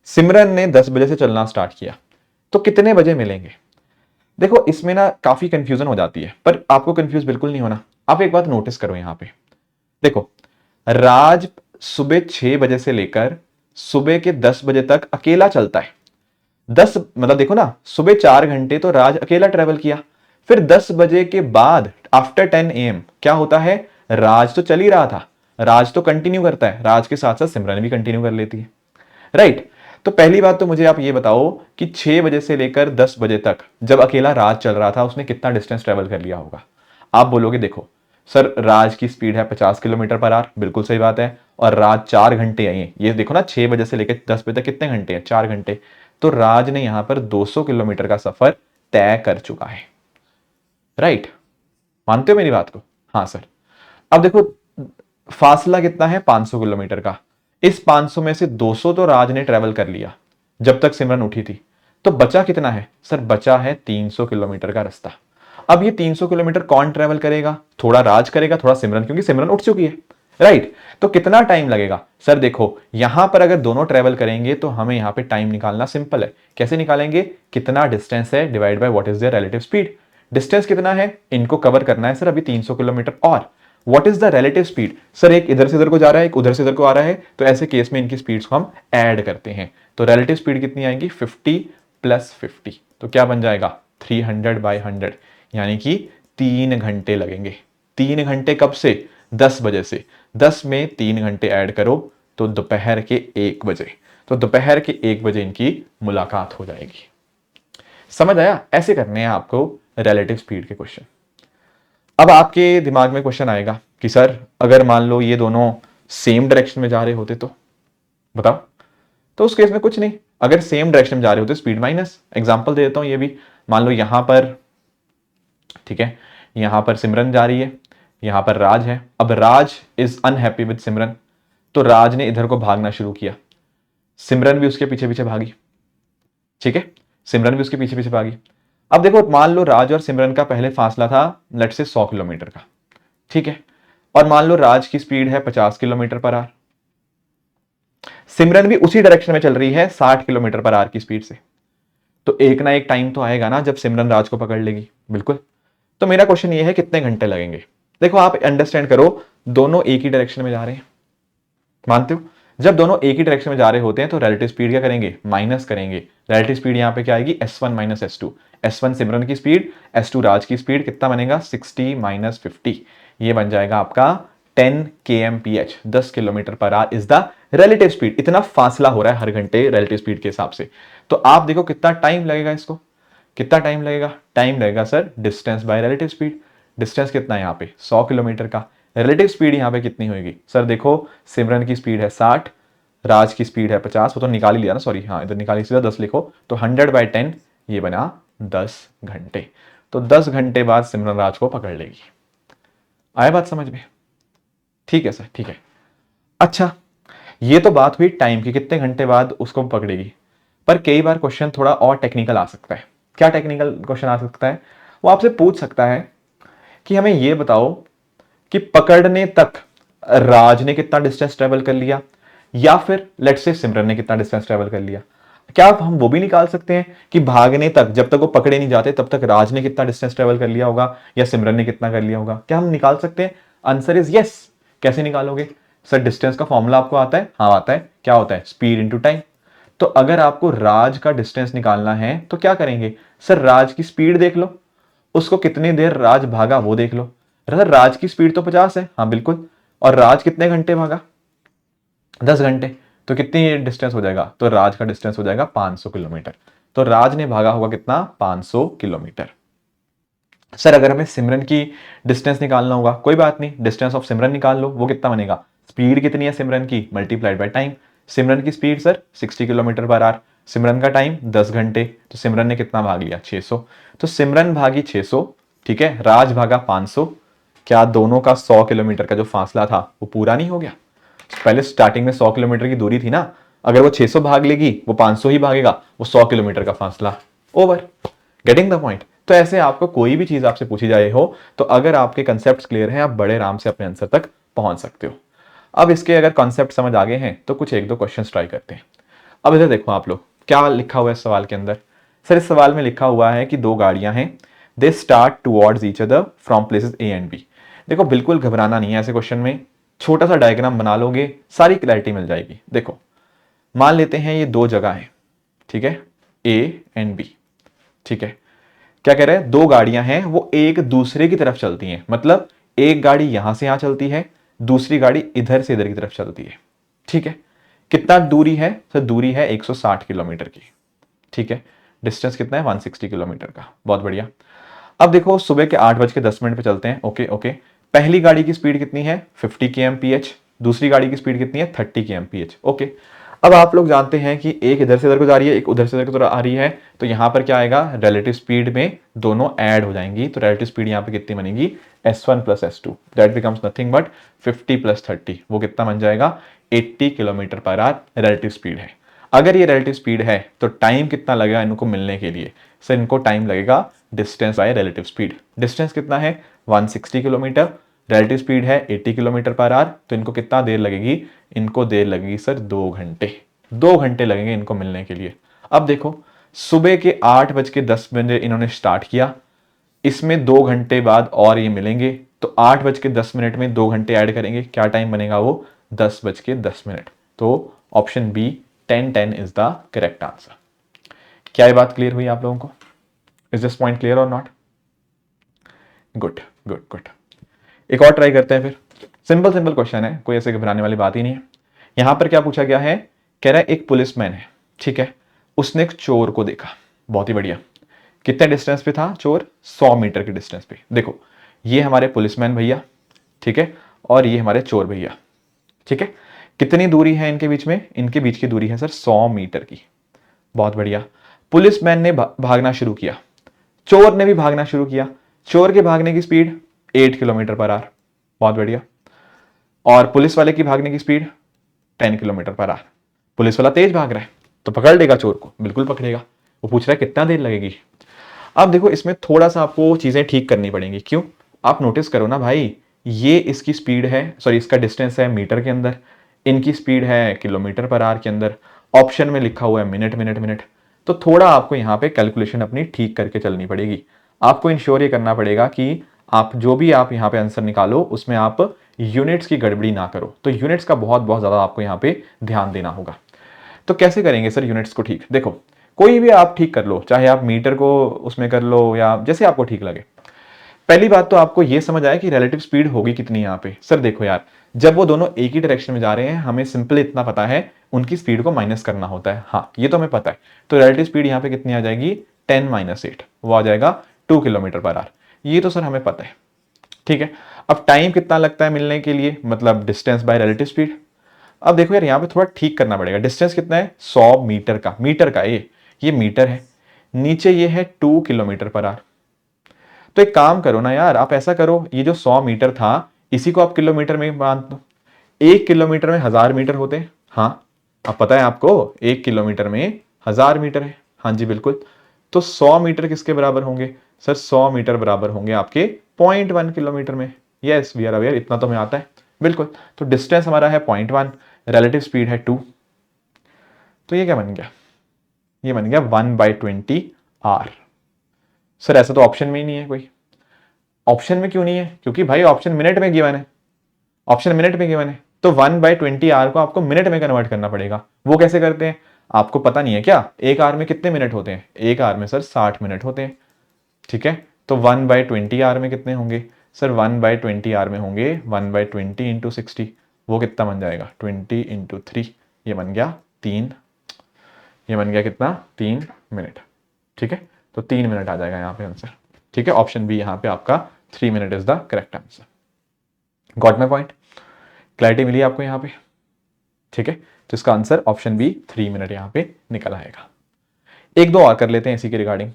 सिमरन ने 10 बजे से चलना स्टार्ट किया, तो कितने बजे मिलेंगे। देखो इसमें ना काफी कंफ्यूजन हो जाती है, पर आपको कंफ्यूज बिल्कुल नहीं होना। आप एक बात नोटिस करो यहां पे, देखो राज सुबह 6 बजे से लेकर सुबह के 10 बजे तक अकेला चलता है। 10 मतलब देखो ना, सुबह 4 घंटे तो राज अकेला ट्रेवल किया, फिर 10 बजे के बाद आफ्टर 10 AM क्या होता है, राज तो चल ही रहा था, राज तो कंटिन्यू करता है, राज के साथ साथ सिमरन भी कंटिन्यू कर लेती है, राइट। तो पहली बात तो मुझे आप ये बताओ कि 6 बजे से लेकर 10 बजे तक जब अकेला राज चल रहा था उसने कितना डिस्टेंस ट्रेवल कर लिया होगा। आप बोलोगे देखो सर राज की स्पीड है 50 किलोमीटर पर आवर, बिल्कुल सही बात है, और राज 4 घंटे आई है, ये देखो ना 6 बजे से लेकर 10 बजे तक कितने घंटे हैं, 4 घंटे, तो राज ने यहां पर 200 किलोमीटर का सफर तय कर चुका है, राइट। मानते हो मेरी बात को, हाँ सर। अब देखो फासला कितना है 500 किलोमीटर का, इस 500 में से 200 तो राज ने ट्रेवल कर लिया जब तक सिमरन उठी थी, तो बचा कितना है सर, बचा है 300 किलोमीटर का रास्ता। अब ये 300 किलोमीटर कौन ट्रेवल करेगा, थोड़ा राज करेगा थोड़ा सिमरन, क्योंकि सिमरन उठ चुकी है, राइट। तो कितना टाइम लगेगा सर, देखो यहां पर अगर दोनों ट्रेवल करेंगे तो हमें यहां पे टाइम निकालना सिंपल है। कैसे निकालेंगे, कितना डिस्टेंस है divide by what is there relative speed. Distance कितना है, इनको कवर करना है सर अभी 300 किलोमीटर। और what is the relative speed, sir एक इधर से इधर को जा रहा है, एक उधर से इधर को आ रहा है, तो ऐसे केस में इनकी स्पीड्स को हम ऐड करते हैं। तो रिलेटिव स्पीड कितनी आएगी, 50 + 50, तो क्या बन जाएगा 300/100, यानी कि 3 घंटे लगेंगे। 3 घंटे कब से, 10 बजे से। 10 में 3 घंटे ऐड करो तो दोपहर के 1 बजे, तो दोपहर के 1 बजे इनकी मुलाकात हो जाएगी। समझ आया, ऐसे करने हैं आपको रिलेटिव स्पीड के क्वेश्चन। अब आपके दिमाग में क्वेश्चन आएगा कि सर अगर मान लो ये दोनों सेम डायरेक्शन में जा रहे होते तो बताओ। तो उस केस में कुछ नहीं, अगर सेम डायरेक्शन में जा रहे होते स्पीड माइनस। एग्जांपल दे देता हूं, ये भी मान लो यहां पर, ठीक है, यहां पर सिमरन जा रही है, यहां पर राज है। अब राज इज अनहैप्पी विद सिमरन, तो राज ने इधर को भागना शुरू किया, सिमरन भी उसके पीछे पीछे भागी, ठीक है, सिमरन भी उसके पीछे पीछे भागी। अब देखो मान लो राज और सिमरन का पहले फासला था लेट से 100 किलोमीटर का, ठीक है, और मान लो राज की स्पीड है 50 किलोमीटर/आवर, सिमरन भी उसी डायरेक्शन में चल रही है 60 किलोमीटर/आवर की स्पीड से। तो एक ना एक टाइम तो आएगा ना जब सिमरन राज को पकड़ लेगी, बिल्कुल। तो मेरा क्वेश्चन ये है कितने घंटे लगेंगे। देखो आप अंडरस्टैंड करो, दोनों एक ही डायरेक्शन में जा रहे हैं, मानते हो। जब दोनों एक ही डायरेक्शन में जा रहे होते हैं तो रिलेटिव स्पीड क्या करेंगे, माइनस करेंगे। रिलेटिव स्पीड यहां पे क्या आएगी, S1 - S2। S1 सिमरन की स्पीड, S2 राज की स्पीड, कितना बनेगा 60 - 50, ये बन जाएगा आपका 10 kmph, 10 किलोमीटर/आवर is the relative speed. इतना फासला हो रहा है हर घंटे रिलेटिव स्पीड के हिसाब से। तो आप देखो कितना टाइम लगेगा इसको, कितना टाइम लगेगा, टाइम लगेगा sir distance by relative speed. Distance कितना है यहाँ पे 100 किलोमीटर का, रिलेटिव स्पीड यहाँ पे कितनी होगी सर, देखो सिमरन की स्पीड है 60, राज की स्पीड है 50, वो तो निकाल ही लिया ना, सॉरी हाँ इधर निकाली, सीधा 10 लिखो, तो 100/10 ये बना 10 घंटे। तो 10 घंटे बाद सिमरन राज को पकड़ लेगी। आया बात समझ में, ठीक है सर, ठीक है। अच्छा ये तो बात हुई टाइम की, कितने घंटे बाद उसको पकड़ेगी। पर कई बार क्वेश्चन थोड़ा और टेक्निकल आ सकता है। क्या टेक्निकल क्वेश्चन आ सकता है, वो आपसे पूछ सकता है कि हमें ये बताओ कि पकड़ने तक राज ने कितना डिस्टेंस ट्रेवल कर लिया, या फिर लेट्स से सिमरन ने कितना डिस्टेंस ट्रेवल कर लिया। क्या हम वो भी निकाल सकते हैं कि भागने तक, जब तक वो पकड़े नहीं जाते तब तक राज ने कितना डिस्टेंस ट्रेवल कर लिया होगा या सिमरन ने कितना कर लिया होगा, क्या हम निकाल सकते हैं। Answer is yes. कैसे निकालोगे सर, डिस्टेंस का फॉर्मूला आपको आता है, हाँ आता है, क्या होता है स्पीड इनटू टाइम। तो अगर आपको राज का डिस्टेंस निकालना है तो क्या करेंगे सर, राज की स्पीड देख लो, उसको कितनी देर राज भागा वो देख लो। सर राज की स्पीड तो 50 है, हाँ बिल्कुल, और राज कितने घंटे भागा 10 घंटे, तो कितनी डिस्टेंस हो जाएगा, तो राज का डिस्टेंस हो जाएगा 500 किलोमीटर। तो राज ने भागा होगा कितना 500 किलोमीटर। सर अगर हमें सिमरन की डिस्टेंस निकालना होगा, कोई बात नहीं, डिस्टेंस ऑफ सिमरन निकाल लो, वो कितना बनेगा, स्पीड कितनी है सिमरन की मल्टीप्लाइड बाय टाइम। सिमरन की स्पीड सर 60 किलोमीटर/आवर, सिमरन का टाइम 10 घंटे, तो सिमरन ने कितना भाग लिया 600, तो सिमरन भागी 600, ठीक है, राज भागा 500। क्या दोनों का 100 किलोमीटर का जो फासला था वो पूरा नहीं हो गया। पहले स्टार्टिंग में 100 किलोमीटर की दूरी थी ना, अगर वो 600 भाग लेगी, वो 500 ही भागेगा, वो 100 किलोमीटर का फासला ओवर। Getting the point. तो ऐसे आपको कोई भी चीज आपसे पूछी जाए हो, तो अगर आपके कंसेप्ट क्लियर हैं, आप बड़े आराम से अपने आंसर तक पहुंच सकते हो। अब इसके अगर कॉन्सेप्ट समझ आ गए हैं तो कुछ 1-2 क्वेश्चन ट्राई करते हैं। अब इधर देखो आप लोग, क्या लिखा हुआ है इस सवाल के अंदर। सर इस सवाल में लिखा हुआ है कि 2 गाड़ियां हैं, they start towards each other from places A and B। देखो बिल्कुल घबराना नहीं है ऐसे क्वेश्चन में, छोटा सा डायग्राम बना लोगे सारी क्लैरिटी मिल जाएगी। देखो मान लेते हैं ये 2 जगह है, ठीक है, A एंड B, ठीक है। क्या कह रहे हैं, 2 गाड़ियां हैं, वो एक दूसरे की तरफ चलती हैं, मतलब एक गाड़ी यहां से यहां चलती है, दूसरी गाड़ी इधर से इधर की तरफ चलती है, ठीक है। कितना दूरी है सर, दूरी है 160 किलोमीटर की, ठीक है। डिस्टेंस कितना है 160 किलोमीटर का, बहुत बढ़िया। अब देखो सुबह के 8:10 पे चलते हैं, ओके ओके। पहली गाड़ी की स्पीड कितनी है 50 kmph, दूसरी गाड़ी की स्पीड कितनी है 30 kmph, ओके। अब आप लोग जानते हैं कि एक इधर से इधर को जा रही है, एक उधर से इधर को आ रही है, तो यहां पर क्या आएगा, रिलेटिव स्पीड में दोनों ऐड हो जाएंगी, तो रिलेटिव स्पीड यहां पे कितनी बनेगी S1 + S2, that becomes nothing but 50 + 30, वो कितना बन जाएगा 80 किलोमीटर/आवर रिलेटिव स्पीड है। अगर ये रिलेटिव स्पीड है तो टाइम कितना लगेगा इनको मिलने के लिए, सर इनको टाइम लगेगा distance by relative speed. Distance कितना है 160 किलोमीटर, रिलेटिव स्पीड है 80 किलोमीटर/आवर, तो इनको कितना देर लगेगी, इनको देर लगेगी सर 2 घंटे, 2 घंटे लगेंगे इनको मिलने के लिए। अब देखो सुबह के 8:10 इन्होंने स्टार्ट किया, इसमें 2 घंटे बाद और ये मिलेंगे, तो 8:10 में 2 घंटे ऐड करेंगे, क्या टाइम बनेगा वो 10:10। तो option B 10:10 is the correct answer. क्या ये बात क्लियर हुई आप लोगों को? इज दिस पॉइंट क्लियर और नॉट? Good good good. एक और ट्राई करते हैं फिर। सिंपल सिंपल क्वेश्चन है, कोई ऐसे घबराने वाली बात ही नहीं है। यहां पर क्या पूछा गया है, कह रहा है एक पुलिसमैन है, ठीक है, उसने एक चोर को देखा। बहुत ही बढ़िया। कितने डिस्टेंस पे था चोर? 100 मीटर के डिस्टेंस पे। देखो ये हमारे पुलिसमैन भैया, ठीक है, और ये हमारे चोर भैया, ठीक है। कितनी दूरी है इनके बीच में? इनके बीच की दूरी है सर 100 मीटर की। बहुत बढ़िया। पुलिसमैन ने भागना शुरू किया, चोर ने भी भागना शुरू किया। चोर के भागने की स्पीड 8 किलोमीटर पर आवर। बहुत बढ़िया। और पुलिस वाले की भागने की speed 10 kilometre per hour. Police वाला तेज भाग रहा है तो पकड़ लेगा चोर को, बिल्कुल पकड़ेगा। वो पूछ रहा है कितना देर लगेगी। अब देखो इसमें थोड़ा सा आपको चीजें ठीक करनी पड़ेंगी। क्यों? आप नोटिस करो ना भाई, ये इसकी स्पीड है, सॉरी इसका डिस्टेंस है मीटर के अंदर, इनकी स्पीड है किलोमीटर पर आवर के अंदर, ऑप्शन में लिखा हुआ है मिनट मिनट मिनट। तो थोड़ा आपको यहाँ पे कैलकुलेशन अपनी ठीक करके चलनी पड़ेगी। आपको इंश्योर ये करना पड़ेगा कि आप जो भी आप यहाँ पे आंसर निकालो उसमें आप यूनिट्स की गड़बड़ी ना करो। तो यूनिट्स का बहुत बहुत ज्यादा आपको यहाँ पे ध्यान देना होगा। तो कैसे करेंगे सर यूनिट्स को ठीक? देखो कोई भी आप ठीक कर लो, चाहे आप मीटर को उसमें कर लो या जैसे आपको ठीक लगे। पहली बात तो आपको यह समझ आया कि रिलेटिव स्पीड होगी कितनी यहाँ पे। सर देखो यार, जब वो दोनों एक ही डायरेक्शन में जा रहे हैं, हमें सिंपल इतना पता है उनकी स्पीड को माइनस करना होता है। हाँ ये तो हमें पता है। तो रिलेटिव स्पीड यहाँ पे कितनी आ जाएगी? 10 - 8, वो आ जाएगा 2 किलोमीटर पर आवर। ये तो सर हमें पता है, ठीक है। अब टाइम कितना लगता है मिलने के लिए, मतलब डिस्टेंस बाय रिलेटिव स्पीड। अब देखो यार यहाँ पे थोड़ा ठीक करना पड़ेगा। डिस्टेंस कितना है? 100 मीटर का, मीटर का ये मीटर है, नीचे ये है 2 किलोमीटर पर आवर। तो एक काम करो ना यार, आप ऐसा करो, ये जो 100 मीटर था इसी को आप किलोमीटर में बांध दो। 1 किलोमीटर में 1000 मीटर होते हैं। हाँ अब पता है आपको 1 किलोमीटर में 1000 मीटर है। हाँ जी बिल्कुल। तो 100 मीटर किसके बराबर होंगे? सर 100 मीटर बराबर होंगे आपके 0.1 किलोमीटर में। यस वी आर अवेयर, इतना तो हमें आता है बिल्कुल। तो डिस्टेंस हमारा है 0.1, रिलेटिव स्पीड है 2। तो ये क्या बन गया? ये बन गया 1/20 आर। सर ऐसा तो ऑप्शन में ही नहीं है कोई। ऑप्शन में क्यों नहीं है? क्योंकि भाई ऑप्शन मिनट में गिवन है, ऑप्शन मिनट में गिवन है। तो 1/20 आर को आपको मिनट में कन्वर्ट करना पड़ेगा। वो कैसे करते हैं? आपको पता नहीं है क्या एक आर में कितने मिनट होते हैं? एक आर में सर 60 मिनट होते हैं, ठीक है। तो 1/20 आर में कितने होंगे? सर 1/20 आर में होंगे 1/20 इंटू 60। वो कितना बन जाएगा? 20 इंटू 3। ये बन गया 3। ये बन गया कितना? 3 मिनट, ठीक है। तो 3 मिनट आ जाएगा यहाँ पे आंसर, ठीक है। ऑप्शन बी यहाँ पे आपका 3 minute is the correct answer. Got my point? Clarity मिली आपको यहाँ पे, ठीक है। तो इसका आंसर ऑप्शन बी 3 मिनट यहाँ पे निकल आएगा। एक दो और कर लेते हैं इसी के रिगार्डिंग।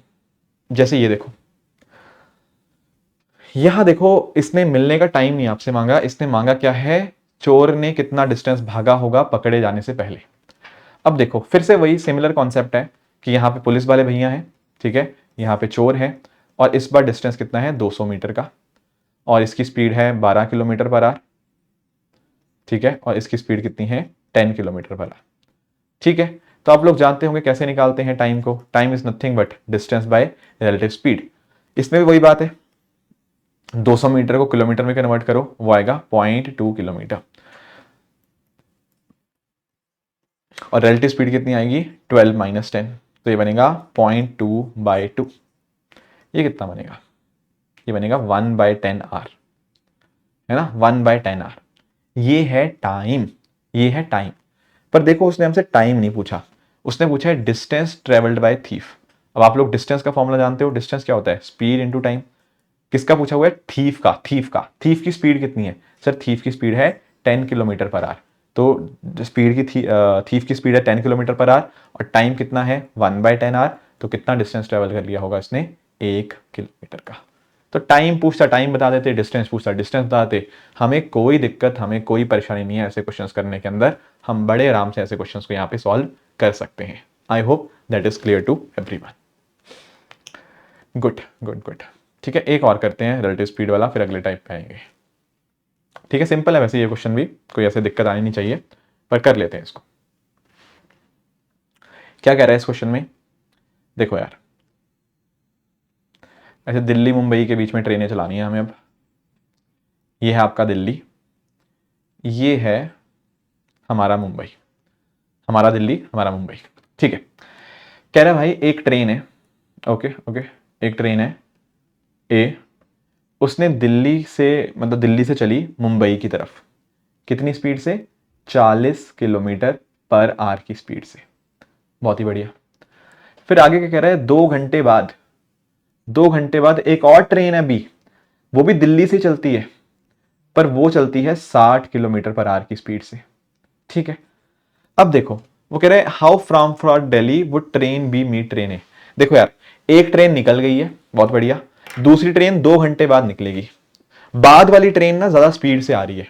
जैसे ये देखो, यहां देखो इसने मिलने का टाइम नहीं आपसे मांगा, इसने मांगा क्या है? चोर ने कितना डिस्टेंस भागा होगा पकड़े जाने से पहले। अब देखो फिर से वही सिमिलर कॉन्सेप्ट है कि यहाँ पे पुलिस वाले भैया हैं, ठीक है, यहाँ पे चोर है, और इस बार डिस्टेंस कितना है? 200 मीटर का, और इसकी स्पीड है 12 किलोमीटर पर आवर, ठीक है, और इसकी स्पीड कितनी है? 10 किलोमीटर पर आवर, ठीक है। तो आप लोग जानते होंगे कैसे निकालते हैं टाइम को। Time is nothing but distance by relative speed. इसमें भी वही बात है, 200 मीटर को किलोमीटर में कन्वर्ट करो, वो आएगा 0.2 किलोमीटर, और रिलेटिव स्पीड कितनी आएगी? 12 - 10। तो ये बनेगा 0.2/2। ये कितना बनेगा? ये बनेगा 1/10 आर, है ना, 1/10 आर। ये है टाइम, ये है टाइम। पर देखो उसने हमसे टाइम नहीं पूछा, उसने पूछा है डिस्टेंस ट्रेवल्ड बाय थीफ। अब आप लोग डिस्टेंस का फॉर्मूला जानते हो, डिस्टेंस क्या होता है? Speed into time. किसका पूछा हुआ है? थीफ का। थीफ की स्पीड कितनी है? सर थीफ की स्पीड है 10 किलोमीटर पर आवर। तो स्पीड की थीफ की स्पीड है 10 किलोमीटर पर आवर, और टाइम कितना है? 1/10 आवर। तो कितना डिस्टेंस ट्रेवल कर लिया होगा इसने? 1 किलोमीटर का। तो टाइम पूछता टाइम बता देते, डिस्टेंस पूछता डिस्टेंस बता देते। हमें कोई दिक्कत, हमें कोई परेशानी नहीं है ऐसे क्वेश्चंस करने के अंदर। हम बड़े आराम से ऐसे क्वेश्चंस को यहाँ पे सॉल्व कर सकते हैं। I hope that is clear to everyone. Good good good, ठीक है। एक और करते हैं रिलेटिव स्पीड वाला, फिर अगले टाइप पे आएंगे, ठीक है। सिंपल है वैसे ये क्वेश्चन भी, कोई ऐसे दिक्कत आनी नहीं चाहिए, पर कर लेते हैं इसको। क्या कह रहा है इस क्वेश्चन में? देखो यार, ऐसे दिल्ली मुंबई के बीच में ट्रेनें चलानी है हमें अब। ये है आपका दिल्ली, ये है हमारा मुंबई, हमारा दिल्ली हमारा मुंबई। ठीक है, कह रहा है भाई एक ट्रेन है, ओके ओके, एक ट्रेन है ए, उसने दिल्ली से मतलब दिल्ली से चली मुंबई की तरफ, कितनी स्पीड से? 40 किलोमीटर पर आवर की स्पीड से। बहुत ही बढ़िया। फिर आगे क्या कह रहा है, 2 घंटे बाद, 2 घंटे बाद एक और ट्रेन है बी, वो भी दिल्ली से चलती है, पर वो चलती है 60 किलोमीटर पर आवर की स्पीड से। ठीक है, अब देखो वो कह रहे हैं how from for Delhi would train be meet train A. देखो यार, एक ट्रेन निकल गई है, बहुत बढ़िया, दूसरी ट्रेन 2 घंटे बाद निकलेगी, बाद वाली ट्रेन ना ज्यादा स्पीड से आ रही है,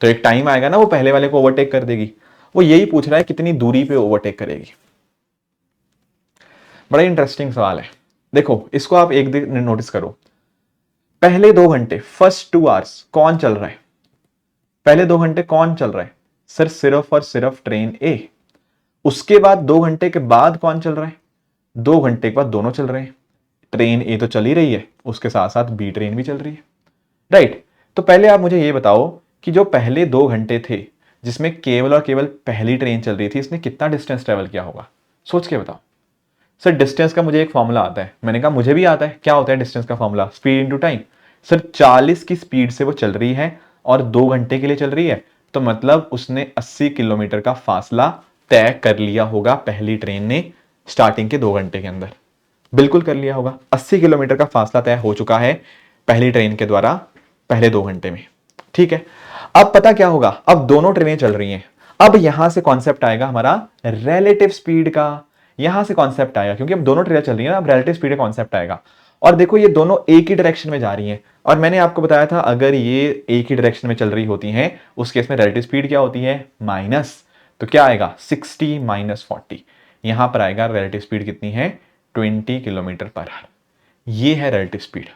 तो एक टाइम आएगा ना वो पहले वाले को ओवरटेक कर देगी। वो यही पूछ रहा है कितनी दूरी पे ओवरटेक करेगी। बड़ा इंटरेस्टिंग सवाल है। देखो इसको आप एक दिन नोटिस करो, पहले 2 घंटे, फर्स्ट 2 आवर्स कौन चल रहा है? पहले 2 घंटे कौन चल रहा है? सर सिर्फ और सिर्फ ट्रेन ए। उसके बाद 2 घंटे के बाद कौन चल रहा है? 2 घंटे के बाद दोनों चल रहे हैं, ट्रेन ए तो चल ही रही है, उसके साथ साथ बी ट्रेन भी चल रही है, राइट। तो पहले आप मुझे ये बताओ कि जो पहले 2 घंटे थे जिसमें केवल और केवल पहली ट्रेन चल रही थी, इसने कितना डिस्टेंस ट्रेवल किया होगा? सोच के बताओ। सर डिस्टेंस का मुझे एक फॉर्मूला आता है। मैंने कहा मुझे भी आता है। क्या होता है डिस्टेंस का formula? Speed into time. Sir 40 की स्पीड से वो चल रही है और 2 घंटे के लिए चल रही है, तो मतलब उसने 80 किलोमीटर का फासला तय कर लिया होगा पहली ट्रेन ने स्टार्टिंग के 2 घंटे के अंदर। बिल्कुल कर लिया होगा, 80 किलोमीटर का फासला तय हो चुका है पहली ट्रेन के द्वारा पहले 2 घंटे में। ठीक है, अब पता क्या होगा, अब दोनों ट्रेनें चल रही हैं, अब यहां से कॉन्सेप्ट आएगा हमारा रिलेटिव स्पीड का। यहां से कॉन्सेप्ट आएगा क्योंकि अब दोनों ट्रेनें चल रही है ना, अब रिलेटिव स्पीड का कॉन्सेप्ट आएगा। और देखो ये दोनों एक ही डायरेक्शन में जा रही हैं, और मैंने आपको बताया था अगर ये एक ही डायरेक्शन में चल रही होती हैं उस केस में रिलेटिव स्पीड क्या होती है? माइनस। तो क्या आएगा? 60 माइनस 40। यहां पर आएगा रिलेटिव स्पीड कितनी है? 20 किलोमीटर पर आवर। ये है रिलेटिव स्पीड।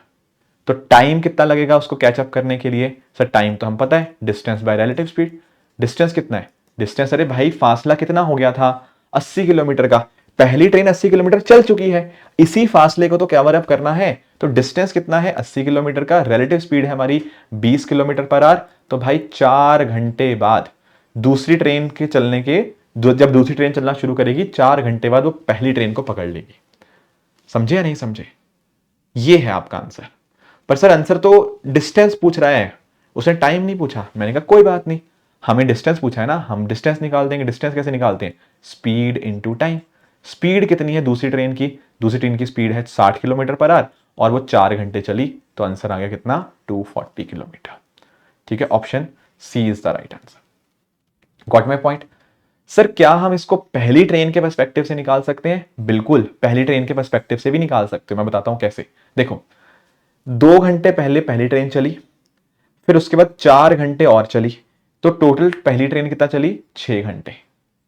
तो टाइम कितना लगेगा उसको कैचअप करने के लिए? सर टाइम तो हम पता है, distance by relative speed. Distance कितना है? डिस्टेंस, अरे भाई फासला कितना हो गया था? 80 किलोमीटर का। पहली ट्रेन 80 किलोमीटर चल चुकी है, इसी फासले को तो कवर अप करना है। तो डिस्टेंस कितना है? 80 किलोमीटर का। रिलेटिव स्पीड है हमारी 20 किलोमीटर पर आवर। तो भाई 4 घंटे बाद दूसरी ट्रेन के चलने के, जब दूसरी ट्रेन चलना शुरू करेगी 4 घंटे बाद वो पहली ट्रेन को पकड़ लेगी। समझे या नहीं समझे? ये है आपका आंसर। पर सर आंसर तो डिस्टेंस पूछ रहा है, उसने टाइम नहीं पूछा। मैंने कहा कोई बात नहीं, हमें डिस्टेंस पूछा है ना, हम डिस्टेंस निकाल देंगे। डिस्टेंस कैसे निकालते हैं? Speed into time. स्पीड कितनी है दूसरी ट्रेन की? दूसरी ट्रेन की स्पीड है 60 किलोमीटर पर आवर और वो 4 घंटे चली, तो आंसर आ गया कितना? 240 किलोमीटर। ठीक है, option C is the right answer. Got my point? Sir क्या हम इसको पहली ट्रेन के पर्सपेक्टिव से निकाल सकते हैं? बिल्कुल, पहली ट्रेन के पर्सपेक्टिव से भी निकाल सकते हो। मैं बताता हूं कैसे। देखो 2 घंटे पहले पहली ट्रेन चली, फिर उसके बाद 4 घंटे और चली, तो टोटल पहली ट्रेन कितना चली? 6 घंटे।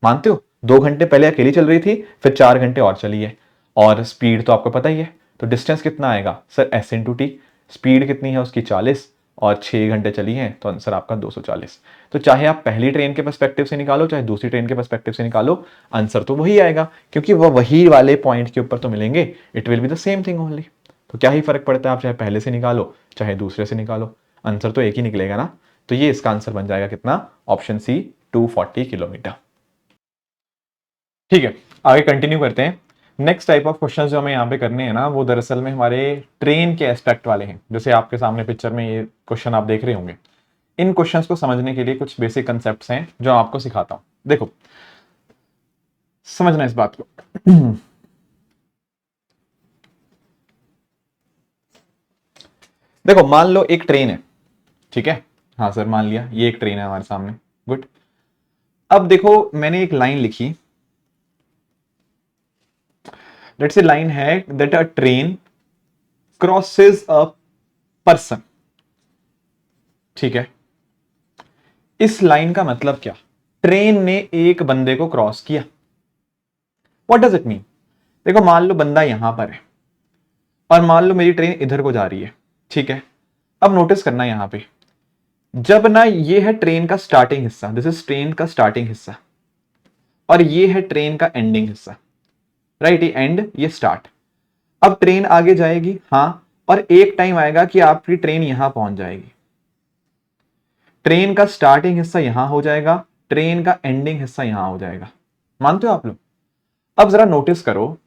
मानते हो? 2 घंटे पहले अकेली चल रही थी, फिर 4 घंटे और चली है, और स्पीड तो आपको पता ही है। तो डिस्टेंस कितना आएगा? Sir S into T. Speed कितनी है उसकी? 40, और 6 घंटे चली है, तो आंसर आपका 240। तो चाहे आप पहली ट्रेन के पर्सपेक्टिव से निकालो चाहे दूसरी ट्रेन के पर्सपेक्टिव से निकालो, आंसर तो वही आएगा, क्योंकि वह वही वाले पॉइंट के ऊपर तो मिलेंगे। It will be the same thing only. तो क्या ही फर्क पड़ता है, आप चाहे पहले से निकालो चाहे दूसरे से निकालो, आंसर तो एक ही निकलेगा ना। तो ये इसका आंसर बन जाएगा कितना? Option C, 240 kilometre. ठीक है, आगे कंटिन्यू करते हैं। नेक्स्ट टाइप ऑफ क्वेश्चन जो हमें यहाँ पे करने हैं ना, वो दरअसल में हमारे ट्रेन के एस्पेक्ट वाले हैं। जैसे आपके सामने पिक्चर में ये क्वेश्चन आप देख रहे होंगे। इन क्वेश्चंस को समझने के लिए कुछ बेसिक कंसेप्ट्स हैं जो आपको सिखाता हूं। देखो समझना इस बात को। देखो मान लो एक ट्रेन है, ठीक है, हाँ सर मान लिया ये एक ट्रेन है हमारे सामने, गुड। अब देखो मैंने एक लाइन लिखी, लेट्स से लाइन है that a train crosses a person. ठीक है, इस लाइन का मतलब क्या? ट्रेन ने एक बंदे को क्रॉस किया। What does it mean? देखो मान लो बंदा यहां पर है और मान लो मेरी ट्रेन इधर को जा रही है, ठीक है। अब नोटिस करना यहां पे, जब ना ये है ट्रेन का स्टार्टिंग हिस्सा, दिस इज ट्रेन का स्टार्टिंग हिस्सा, और ये है ट्रेन का एंडिंग हिस्सा, राइट। ये एंड ये स्टार्ट। अब ट्रेन आगे जाएगी, हाँ, और एक टाइम आएगा कि आपकी ट्रेन यहां पहुंच जाएगी। ट्रेन का स्टार्टिंग हिस्सा यहां हो जाएगा, ट्रेन का एंडिंग हिस्सा यहां हो जाएगा। मानते हो आप लोग? अब जरा नोटिस करो,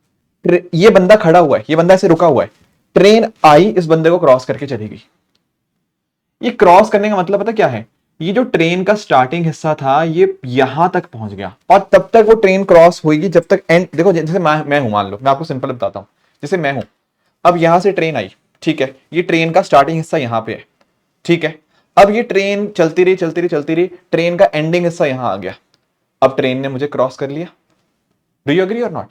ये बंदा खड़ा हुआ है, ये बंदा ऐसे रुका हुआ है, ट्रेन आई, इस बंदे को क्रॉस करके चली गई। ये क्रॉस करने का मतलब पता क्या है? ये जो ट्रेन का स्टार्टिंग हिस्सा था ये यहां तक पहुंच गया, और तब तक वो ट्रेन क्रॉस होगी जब तक एंड। देखो जैसे मैं हूं, मान लो मैं आपको सिंपल बताता हूं, जैसे मैं हूं, अब यहां से ट्रेन आई, ठीक है, ये ट्रेन का स्टार्टिंग हिस्सा यहां पे है, ठीक है। अब ये ट्रेन चलती रही चलती रही चलती रही, ट्रेन का एंडिंग हिस्सा यहां आ गया, अब ट्रेन ने मुझे क्रॉस कर लिया। डू यू एग्री और नॉट?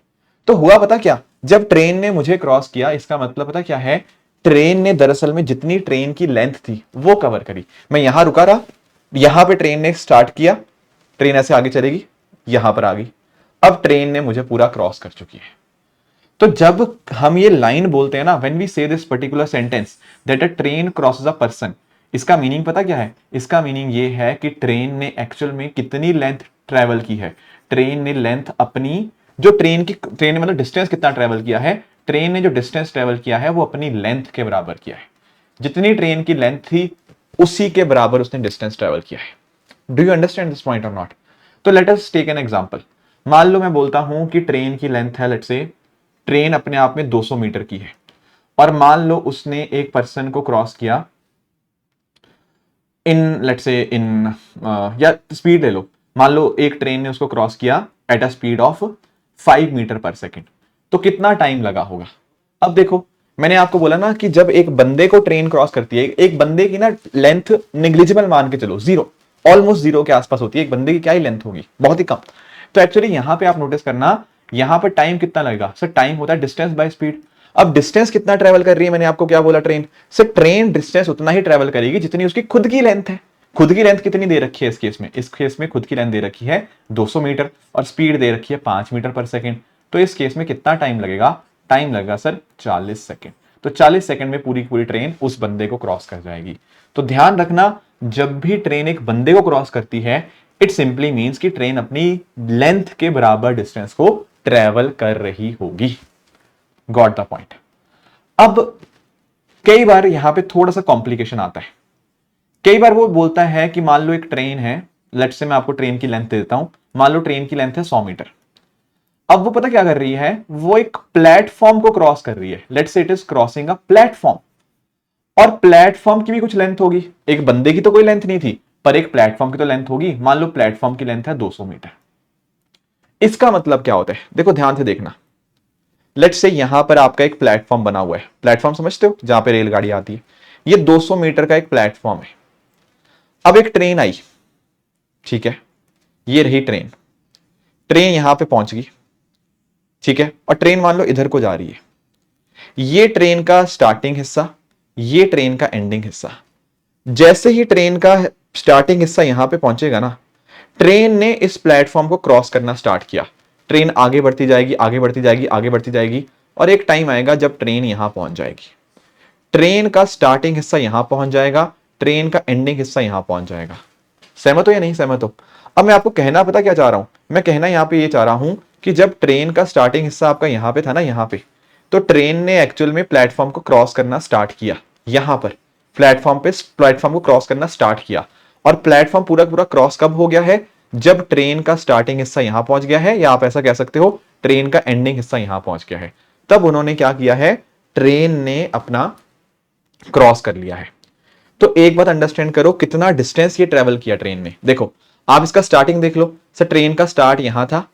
तो हुआ पता क्या, जब ट्रेन ने मुझे क्रॉस किया, इसका मतलब पता क्या है, ट्रेन ने दरअसल में जितनी ट्रेन की लेंथ थी वो कवर करी। मैं यहां रुका रहा, यहां पे ट्रेन ने स्टार्ट किया, ट्रेन ऐसे आगे चलेगी, यहां पर आ गई, अब ट्रेन ने मुझे पूरा क्रॉस कर चुकी है। तो जब हम ये लाइन बोलते हैं ना, व्हेन वी से this particular sentence that a train crosses a person, इसका मीनिंग पता क्या है? इसका मीनिंग ये है कि ट्रेन ने एक्चुअल में कितनी लेंथ ट्रेवल की है। ट्रेन ने लेंथ अपनी, जो ट्रेन ने मतलब डिस्टेंस कितना ट्रेवल किया है, ट्रेन ने जो डिस्टेंस ट्रेवल किया है वो अपनी लेंथ के बराबर किया है। जितनी ट्रेन की लेंथ थी उसी के बराबर उसने डिस्टेंस ट्रेवल किया है। Do you understand this point और नॉट? तो let us take an example. मान लो मैं बोलता हूं कि ट्रेन की लेंथ है, लेट्स से ट्रेन अपने आप में 200 मीटर की है, और मान लो उसने एक पर्सन को क्रॉस किया इन, लेट्स से इन, या स्पीड ले लो, मान लो एक ट्रेन ने उसको क्रॉस किया at a speed of 5 metre per second, तो कितना टाइम लगा होगा? अब देखो, मैंने आपको बोला ना कि जब एक बंदे को ट्रेन क्रॉस करती है, एक बंदे की ना लेंथ निग्लिजिबल मान के चलो, जीरो, ऑलमोस्ट जीरो के आसपास होती है, एक बंदे की क्या ही लेंथ होगी, बहुत ही कम। तो एक्चुअली यहां पे आप नोटिस करना, यहां पर टाइम कितना लगेगा सर? टाइम होता है डिस्टेंस बाय स्पीड। अब डिस्टेंस कितना ट्रेवल कर रही है, मैंने आपको क्या बोला, ट्रेन से ट्रेन डिस्टेंस उतना ही ट्रेवल करेगी जितनी उसकी खुद की लेंथ है। खुद की लेंथ कितनी दे रखी है इस केस में? इस केस में खुद की लेंथ दे रखी है 200 मीटर, और स्पीड दे रखी है 5 मीटर पर सेकेंड। तो इस केस में कितना टाइम लगेगा? टाइम लगेगा सर 40 सेकेंड। तो 40 सेकेंड में पूरी पूरी ट्रेन उस बंदे को क्रॉस कर जाएगी। तो ध्यान रखना, जब भी ट्रेन एक बंदे को क्रॉस करती है, इट सिंपली मीन्स कि ट्रेन अपनी लेंथ के बराबर डिस्टेंस को ट्रेवल कर रही होगी। Got the point? अब कई बार यहां पे थोड़ा सा कॉम्प्लिकेशन आता है। कई बार वो बोलता है कि मान लो एक ट्रेन है, लेट्स से मैं आपको ट्रेन की लेंथ दे देता हूं, मान लो ट्रेन की लेंथ है 100 मीटर। अब वो पता क्या कर रही है, वो एक प्लेटफॉर्म को क्रॉस कर रही है, let's say it is crossing a platform, और प्लेटफॉर्म की भी कुछ लेंथ होगी, एक बंदे की तो कोई लेंथ नहीं थी, पर एक प्लेटफॉर्म की तो लेंथ होगी। मान लो प्लेटफॉर्म की लेंथ है 200 मीटर। इसका मतलब क्या होता है? देखो ध्यान से देखना, लेट्स से यहां पर आपका एक प्लेटफॉर्म बना हुआ है, प्लेटफॉर्म समझते हो जहां पे रेलगाड़ी आती है, ये 200 मीटर का एक प्लेटफॉर्म है। अब एक ट्रेन आई, ठीक है, ये रही ट्रेन, ट्रेन यहां पे पहुंच गई, ठीक है, और ट्रेन मान लो इधर को जा रही है। ये ट्रेन का स्टार्टिंग हिस्सा, ये ट्रेन का एंडिंग हिस्सा। जैसे ही ट्रेन का स्टार्टिंग हिस्सा यहां पे पहुंचेगा ना, ट्रेन ने इस प्लेटफॉर्म को क्रॉस करना स्टार्ट किया, ट्रेन आगे बढ़ती जाएगी, आगे बढ़ती जाएगी, आगे बढ़ती जाएगी, और एक टाइम आएगा जब ट्रेन यहां पहुंच जाएगी। ट्रेन का स्टार्टिंग हिस्सा यहां पहुंच जाएगा, ट्रेन का एंडिंग हिस्सा यहां पहुंच जाएगा। सहमत हो या नहीं सहमत हो? अब मैं आपको कहना पता क्या चाह रहा हूं, मैं कहना यहां पे ये चाह रहा हूं कि जब ट्रेन का स्टार्टिंग हिस्सा आपका यहां पे था ना, यहां पे, तो ट्रेन ने एक्चुअल में प्लेटफॉर्म को क्रॉस करना स्टार्ट किया, यहां पर प्लेटफॉर्म को क्रॉस करना स्टार्ट किया, और प्लेटफॉर्म पूरा पूरा क्रॉस कब हो गया है? जब ट्रेन का स्टार्टिंग हिस्सा यहां पहुंच गया है, या आप ऐसा कह सकते हो ट्रेन का एंडिंग हिस्सा यहां पहुंच गया है। तब उन्होंने क्या किया है, ट्रेन ने अपना क्रॉस कर लिया है। तो एक बात अंडरस्टैंड करो, कितना डिस्टेंस ये ट्रेवल किया ट्रेन ने। देखो आप इसका स्टार्टिंग देख लो सर, ट्रेन का स्टार्ट यहां था,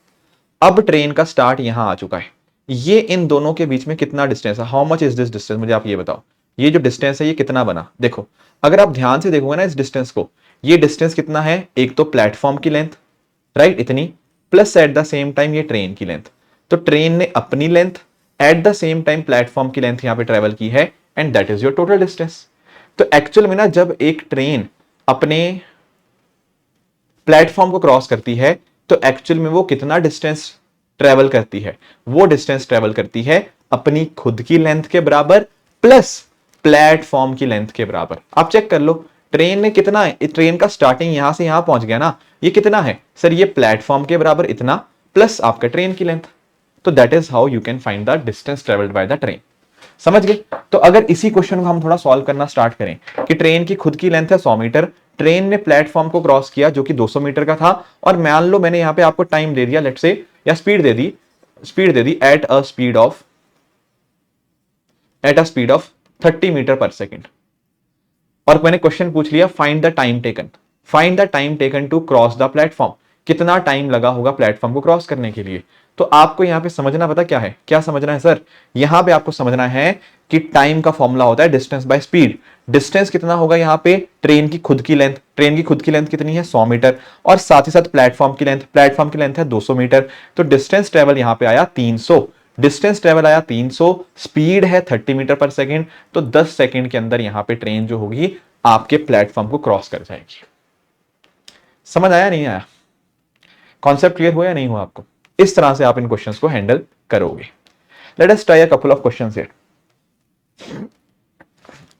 अब ट्रेन का स्टार्ट यहां आ चुका है, ये इन दोनों के बीच में कितना डिस्टेंस है? How much is this distance? मुझे आप ये बताओ, ये जो डिस्टेंस है ये कितना बना? देखो अगर आप ध्यान से देखोगे ना इस डिस्टेंस को, ये डिस्टेंस कितना है? एक तो प्लेटफॉर्म की लेंथ, राइट, इतनी, plus at the same time ये ट्रेन की लेंथ। तो ट्रेन ने अपनी length at the same time platform की लेंथ यहां पे ट्रेवल की है, and that is your total distance. तो एक्चुअल में ना, जब एक ट्रेन अपने प्लेटफॉर्म को क्रॉस करती है, तो एक्चुअल में वो कितना डिस्टेंस ट्रेवल करती है? वो डिस्टेंस ट्रेवल करती है अपनी खुद की लेंथ के बराबर प्लस प्लेटफॉर्म की लेंथ के बराबर। आप चेक कर लो, ट्रेन ने कितना है, ट्रेन का स्टार्टिंग यहां से यहां पहुंच गया ना, ये कितना है सर? ये प्लेटफॉर्म के बराबर इतना प्लस आपका ट्रेन की लेंथ। तो that is how you can find the distance travelled by the train. समझ गए? तो अगर इसी क्वेश्चन को हम थोड़ा सॉल्व करना स्टार्ट करें कि ट्रेन की खुद की लेंथ है 100 मीटर, ट्रेन ने प्लेटफॉर्म को क्रॉस किया जो कि 200 मीटर का था, और मान लो मैंने यहां पे आपको टाइम दे दिया लेट से, या स्पीड दे दी, at a speed of 30 metre per second, और मैंने क्वेश्चन पूछ लिया find the time taken, to cross the platform, कितना टाइम लगा होगा प्लेटफॉर्म को क्रॉस करने के लिए। तो आपको यहां पे समझना पता क्या है, क्या समझना है सर, यहां पे आपको समझना है कि टाइम का फॉर्मूला होता है डिस्टेंस बाय स्पीड। डिस्टेंस कितना होगा यहाँ पे, ट्रेन की खुद की लेंथ कितनी है 100 मीटर, और साथ ही साथ प्लेटफॉर्म की लेंथ है 200 मीटर। तो डिस्टेंस ट्रेवल यहां पे आया 300, स्पीड है 30 मीटर पर सेकेंड। तो 10 सेकेंड के अंदर यहां पे ट्रेन जो होगी आपके प्लेटफॉर्म को क्रॉस कर जाएगी। समझ आया नहीं आया, कॉन्सेप्ट क्लियर हुआ या नहीं हुआ आपको? इस तरह से आप इन क्वेश्चंस को हैंडल करोगे। Let us try a couple of questions here.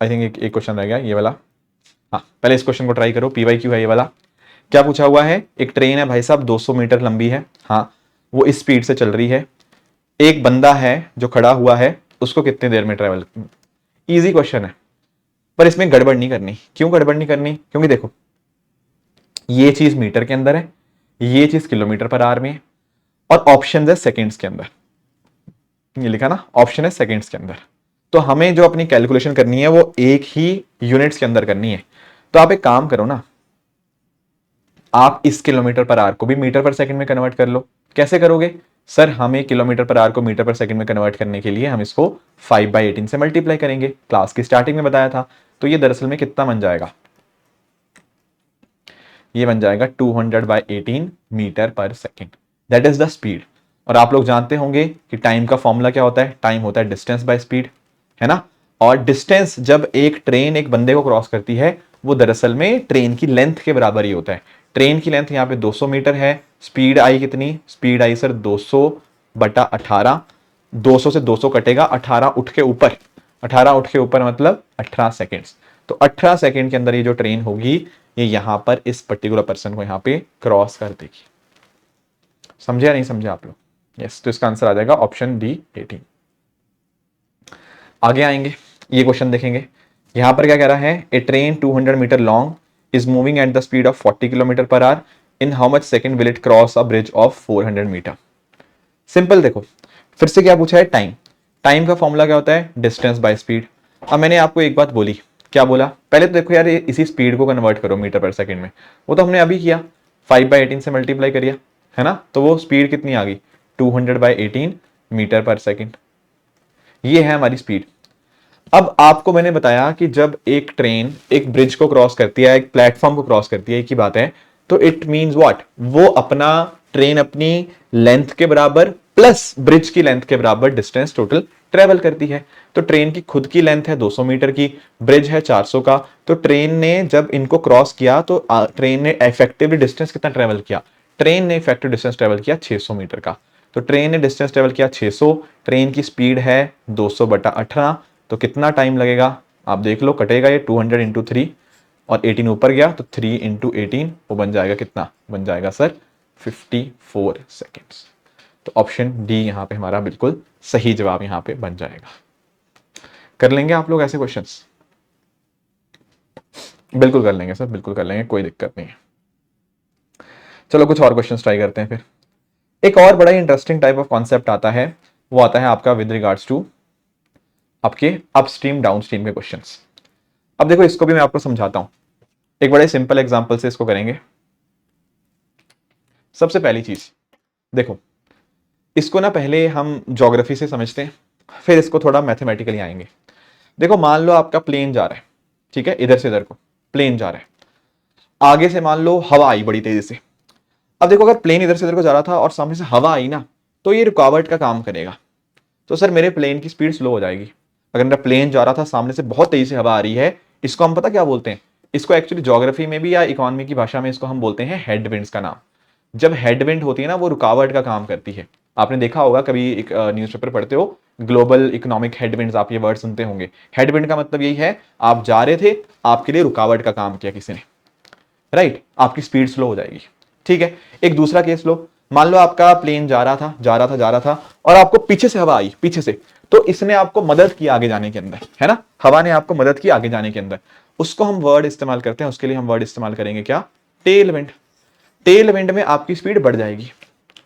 I think एक क्वेश्चन रह गया ये वाला। हाँ, पहले इस क्वेश्चन को ट्राई करो, PYQ है ये वाला। क्या पूछा हुआ है, एक ट्रेन है भाई साहब 200 मीटर लंबी है, हाँ वो इस स्पीड से चल रही है, एक बंदा है जो खड़ा हुआ है, उसको कितनी देर में ट्रेवल। इजी क्वेश्चन है, पर इसमें गड़बड़ नहीं करनी। क्यों गड़बड़ नहीं करनी, क्योंकि देखो ये चीज मीटर के अंदर है, ये चीज किलोमीटर पर आवर में है, और ऑप्शन है सेकेंड्स के अंदर। ये लिखा ना, ऑप्शन है सेकेंड्स के अंदर। तो हमें जो अपनी कैलकुलेशन करनी है वो एक ही यूनिट्स के अंदर करनी है। तो आप एक काम करो ना, आप इस किलोमीटर पर आवर को भी मीटर पर सेकंड में कन्वर्ट कर लो। कैसे करोगे सर, हमें किलोमीटर पर आवर को मीटर पर सेकंड में कन्वर्ट करने के लिए हम इसको 5/18 से मल्टीप्लाई करेंगे, क्लास की स्टार्टिंग में बताया था। तो ये दरअसल में कितना बन जाएगा, ये बन जाएगा 200/18 metre per second, that is the speed. और आप लोग जानते होंगे कि टाइम का फॉर्मूला क्या होता है, टाइम होता है डिस्टेंस बाय स्पीड, है ना। और डिस्टेंस जब एक ट्रेन एक बंदे को क्रॉस करती है वो दरअसल में ट्रेन की लेंथ के बराबर ही होता है। ट्रेन की लेंथ यहाँ पे 200 मीटर है, स्पीड आई कितनी, स्पीड आई सर 200/18, 200 से 200 कटेगा, 18 उठ के ऊपर, 18 उठ के ऊपर मतलब 18 सेकेंड्स। तो 18 सेकेंड के अंदर ये जो ट्रेन होगी ये यहां पर इस पर्टिकुलर पर्सन को यहां पे क्रॉस कर देगी। समझे या नहीं समझे आप लोग? यस, तो इसका आंसर आ जाएगा ऑप्शन डी 18। आगे आएंगे, ये क्वेश्चन देखेंगे। यहां पर क्या कह रहा है, a train 200 metre long is moving at the speed of 40 kilometre पर hour, in how much second will it cross a bridge of 400 metre. Simple देखो, फिर से क्या पूछा है, टाइम का फॉर्मूला क्या होता है, डिस्टेंस बाय स्पीड। अब मैंने आपको एक बात बोली, क्या बोला, पहले तो देखो यार इसी स्पीड को कन्वर्ट करो मीटर पर सेकंड में, वो तो हमने अभी किया, 5/18 से मल्टीप्लाई करिए, है ना। तो वो स्पीड कितनी आ गई, 200/18 मीटर पर सेकंड, ये है हमारी स्पीड। अब आपको मैंने बताया कि जब एक ट्रेन एक ब्रिज को क्रॉस करती है, एक प्लेटफॉर्म को क्रॉस करती है, एक ही बात है, तो इट मींस व्हाट, वो अपना ट्रेन अपनी लेंथ के बराबर प्लस ब्रिज की लेंथ के बराबर डिस्टेंस टोटल ट्रेवल करती है। तो ट्रेन की खुद की लेंथ है 200 मीटर की, ब्रिज है 400 का, तो ट्रेन ने जब इनको क्रॉस किया तो ट्रेन ने इफेक्टिवली डिस्टेंस कितना ट्रेवल किया, ट्रेन ने इफेक्टिव डिस्टेंस ट्रेवल किया 600 मीटर का। तो ट्रेन ने डिस्टेंस ट्रेवल किया 600, ट्रेन की स्पीड है 200/18, तो कितना टाइम लगेगा आप देख लो, कटेगा ये 200 × 3 और 18 ऊपर गया तो 3 × 18 वो बन जाएगा कितना, बन जाएगा सर 54 सेकेंड्स। तो ऑप्शन डी यहां पे हमारा बिल्कुल सही जवाब यहां पे बन जाएगा। कर लेंगे आप लोग ऐसे क्वेश्चंस? बिल्कुल कर लेंगे सर, बिल्कुल कर लेंगे, कोई दिक्कत नहीं है। चलो कुछ और क्वेश्चंस ट्राई करते हैं फिर। एक और बड़ा ही इंटरेस्टिंग टाइप ऑफ कॉन्सेप्ट आता है, वो आता है आपका विद रिगार्ड्स टू आपके अपस्ट्रीम डाउनस्ट्रीम के क्वेश्चंस। अब देखो इसको भी मैं आपको समझाता हूं, एक बड़े सिंपल एग्जांपल से इसको करेंगे। सबसे पहली चीज देखो, इसको ना पहले हम ज्योग्राफी से समझते हैं, फिर इसको थोड़ा मैथमेटिकली आएंगे। देखो मान लो आपका प्लेन जा रहा है, ठीक है, इधर से इधर को प्लेन जा रहा है, आगे से मान लो हवा आई बड़ी तेजी से। अब देखो अगर प्लेन इधर से इधर को जा रहा था और सामने से हवा आई ना, तो ये रुकावट का काम करेगा। तो सर मेरे प्लेन की स्पीड स्लो हो जाएगी। अगर मेरा प्लेन जा रहा था, सामने से बहुत तेजी से हवा आ रही है, इसको हम पता क्या बोलते हैं, इसको एक्चुअली ज्योग्राफी में भी या इकोनॉमी की भाषा में इसको हम बोलते हैं हेडविंड्स का नाम। जब हेडविंड होती है ना, वो रुकावट का काम करती है। आपने देखा होगा कभी एक न्यूज़पेपर पढ़ते हो, ग्लोबल इकोनॉमिक हेडविंड्स, आप ये वर्ड सुनते होंगे। हेडविंड का मतलब यही है, आप जा रहे थे, आपके लिए रुकावट का काम किया किसी ने, राइट, आपकी स्पीड स्लो हो जाएगी। ठीक है, एक दूसरा केस लो, मान लो आपका प्लेन जा रहा था जा रहा था जा रहा था और आपको पीछे से हवा आई, पीछे से, तो इसने आपको मदद की आगे जाने के अंदर, है ना, हवा ने आपको मदद की आगे जाने के अंदर, उसको हम वर्ड इस्तेमाल करते हैं, उसके लिए हम वर्ड इस्तेमाल करेंगे क्या, टेल विंड। टेल विंड में आपकी स्पीड बढ़ जाएगी,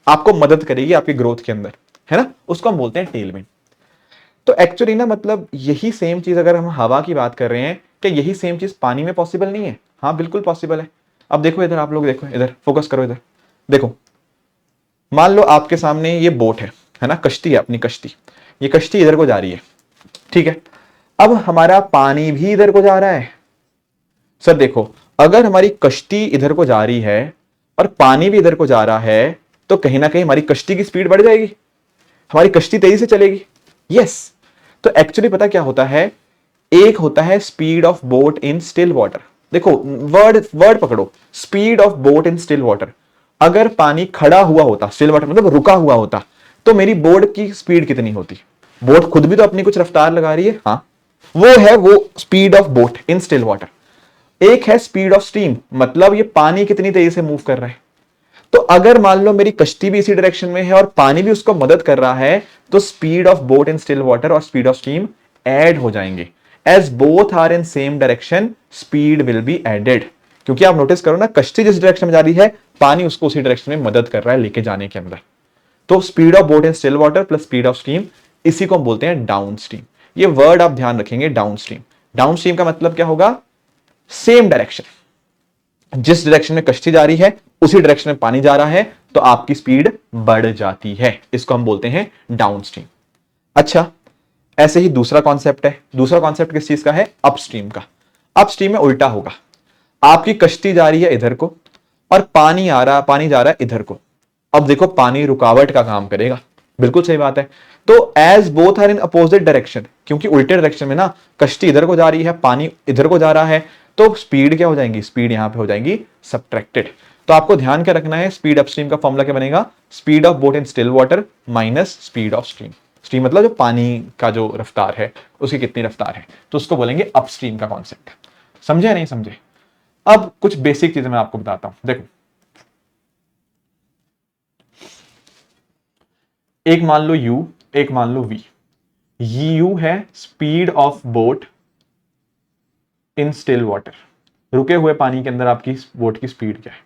आपको मदद करेगी आपकी ग्रोथ के अंदर, है ना, उसको हम बोलते हैं टेल विंड। तो एक्चुअली ना मतलब यही सेम चीज अगर हम हवा की बात कर रहे हैं, क्या यही सेम चीज पानी में पॉसिबल नहीं है? हाँ बिल्कुल पॉसिबल है। अब देखो इधर, आप लोग देखो इधर, फोकस करो इधर, देखो मान लो आपके सामने ये बोट है ना, कश्ती है, अपनी कश्ती, ये कश्ती इधर को जा रही है, ठीक है। अब हमारा पानी भी इधर को जा रहा है। सर देखो, अगर हमारी कश्ती इधर को जा रही है और पानी भी इधर को जा रहा है, तो कहीं ना कहीं हमारी कश्ती की स्पीड बढ़ जाएगी, हमारी कश्ती तेजी से चलेगी। यस। तो एक्चुअली पता क्या होता है, एक होता है speed of boat in still water. देखो वर्ड वर्ड पकड़ो, speed of boat in still water. अगर पानी खड़ा हुआ होता, स्टिल वाटर मतलब रुका हुआ होता, तो मेरी बोट की स्पीड कितनी होती? बोट खुद भी तो अपनी कुछ रफ्तार लगा रही है, हाँ, वो है वो speed of boat in still water. एक है स्पीड ऑफ स्टीम, मतलब ये पानी कितनी तेजी से मूव कर रहा है। तो अगर मान लो मेरी कश्ती भी इसी डायरेक्शन में है और पानी भी उसको मदद कर रहा है, तो speed of boat in still water और स्पीड ऑफ स्टीम ऐड हो जाएंगे। As both are in same direction, speed will be added. क्योंकि आप नोटिस करो ना, कश्ती जिस डायरेक्शन में जा रही है, पानी उसको उसी डायरेक्शन में मदद कर रहा है लेके जाने के अंदर। तो speed of boat in still water plus speed of steam, इसी को हम बोलते हैं डाउन स्ट्रीम। ये वर्ड आप ध्यान रखेंगे, डाउन स्ट्रीम। डाउन स्ट्रीम का मतलब क्या होगा, सेम डायरेक्शन, जिस डायरेक्शन में कश्ती जा रही है उसी डायरेक्शन में पानी जा रहा है, तो आपकी स्पीड बढ़ जाती है, इसको हम बोलते हैं डाउनस्ट्रीम। अच्छा, ऐसे ही दूसरा कॉन्सेप्ट है, दूसरा कॉन्सेप्ट किस चीज का है, अपस्ट्रीम का। अपस्ट्रीम में उल्टा होगा, आपकी कश्ती जा रही है इधर को और पानी जा रहा है इधर को। अब देखो पानी रुकावट का काम करेगा, बिल्कुल सही बात है। तो as both are in opposite direction, क्योंकि उल्टे डायरेक्शन में ना, कश्ती इधर को जा रही है, पानी इधर को जा रहा है, तो स्पीड क्या हो जाएंगी, स्पीड यहां पे हो जाएंगी सब्ट्रैक्टेड। तो आपको ध्यान क्या रखना है, स्पीड अपस्ट्रीम का फॉर्मूला क्या बनेगा, speed of boat in still water minus speed of stream. Stream मतलब जो पानी का जो रफ्तार है, उसकी कितनी रफ्तार है, तो उसको बोलेंगे अपस्ट्रीम का कॉन्सेप्ट। समझे या नहीं समझे? अब कुछ बेसिक चीजें मैं आपको बताता हूं, देखो एक मान लो u, एक मान लो v। u है speed of boat in still water, रुके हुए पानी के अंदर आपकी बोट की स्पीड क्या है,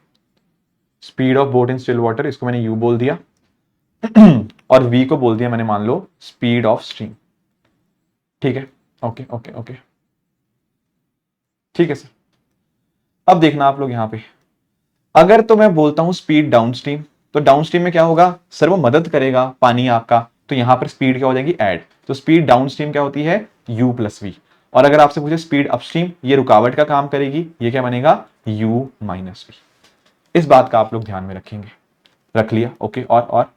speed of boat in still water, इसको मैंने u बोल दिया और v को बोल दिया मैंने मान लो स्पीड ऑफ स्ट्रीम। ठीक है, ओके ओके ओके, ठीक है सर। अब देखना आप लोग यहां पे, अगर तो मैं बोलता हूं स्पीड डाउनस्ट्रीम, तो डाउनस्ट्रीम में क्या होगा सर, वो मदद करेगा पानी आपका, तो यहां पर स्पीड क्या हो जाएगी, ऐड। तो स्पीड डाउनस्ट्रीम क्या होती है, u प्लस वी। और अगर आपसे पूछे स्पीड अपस्ट्रीम, ये रुकावट का काम करेगी, ये क्या बनेगा, u माइनस वी। इस बात का आप लोग ध्यान में रखेंगे, रख लिया, ओके। और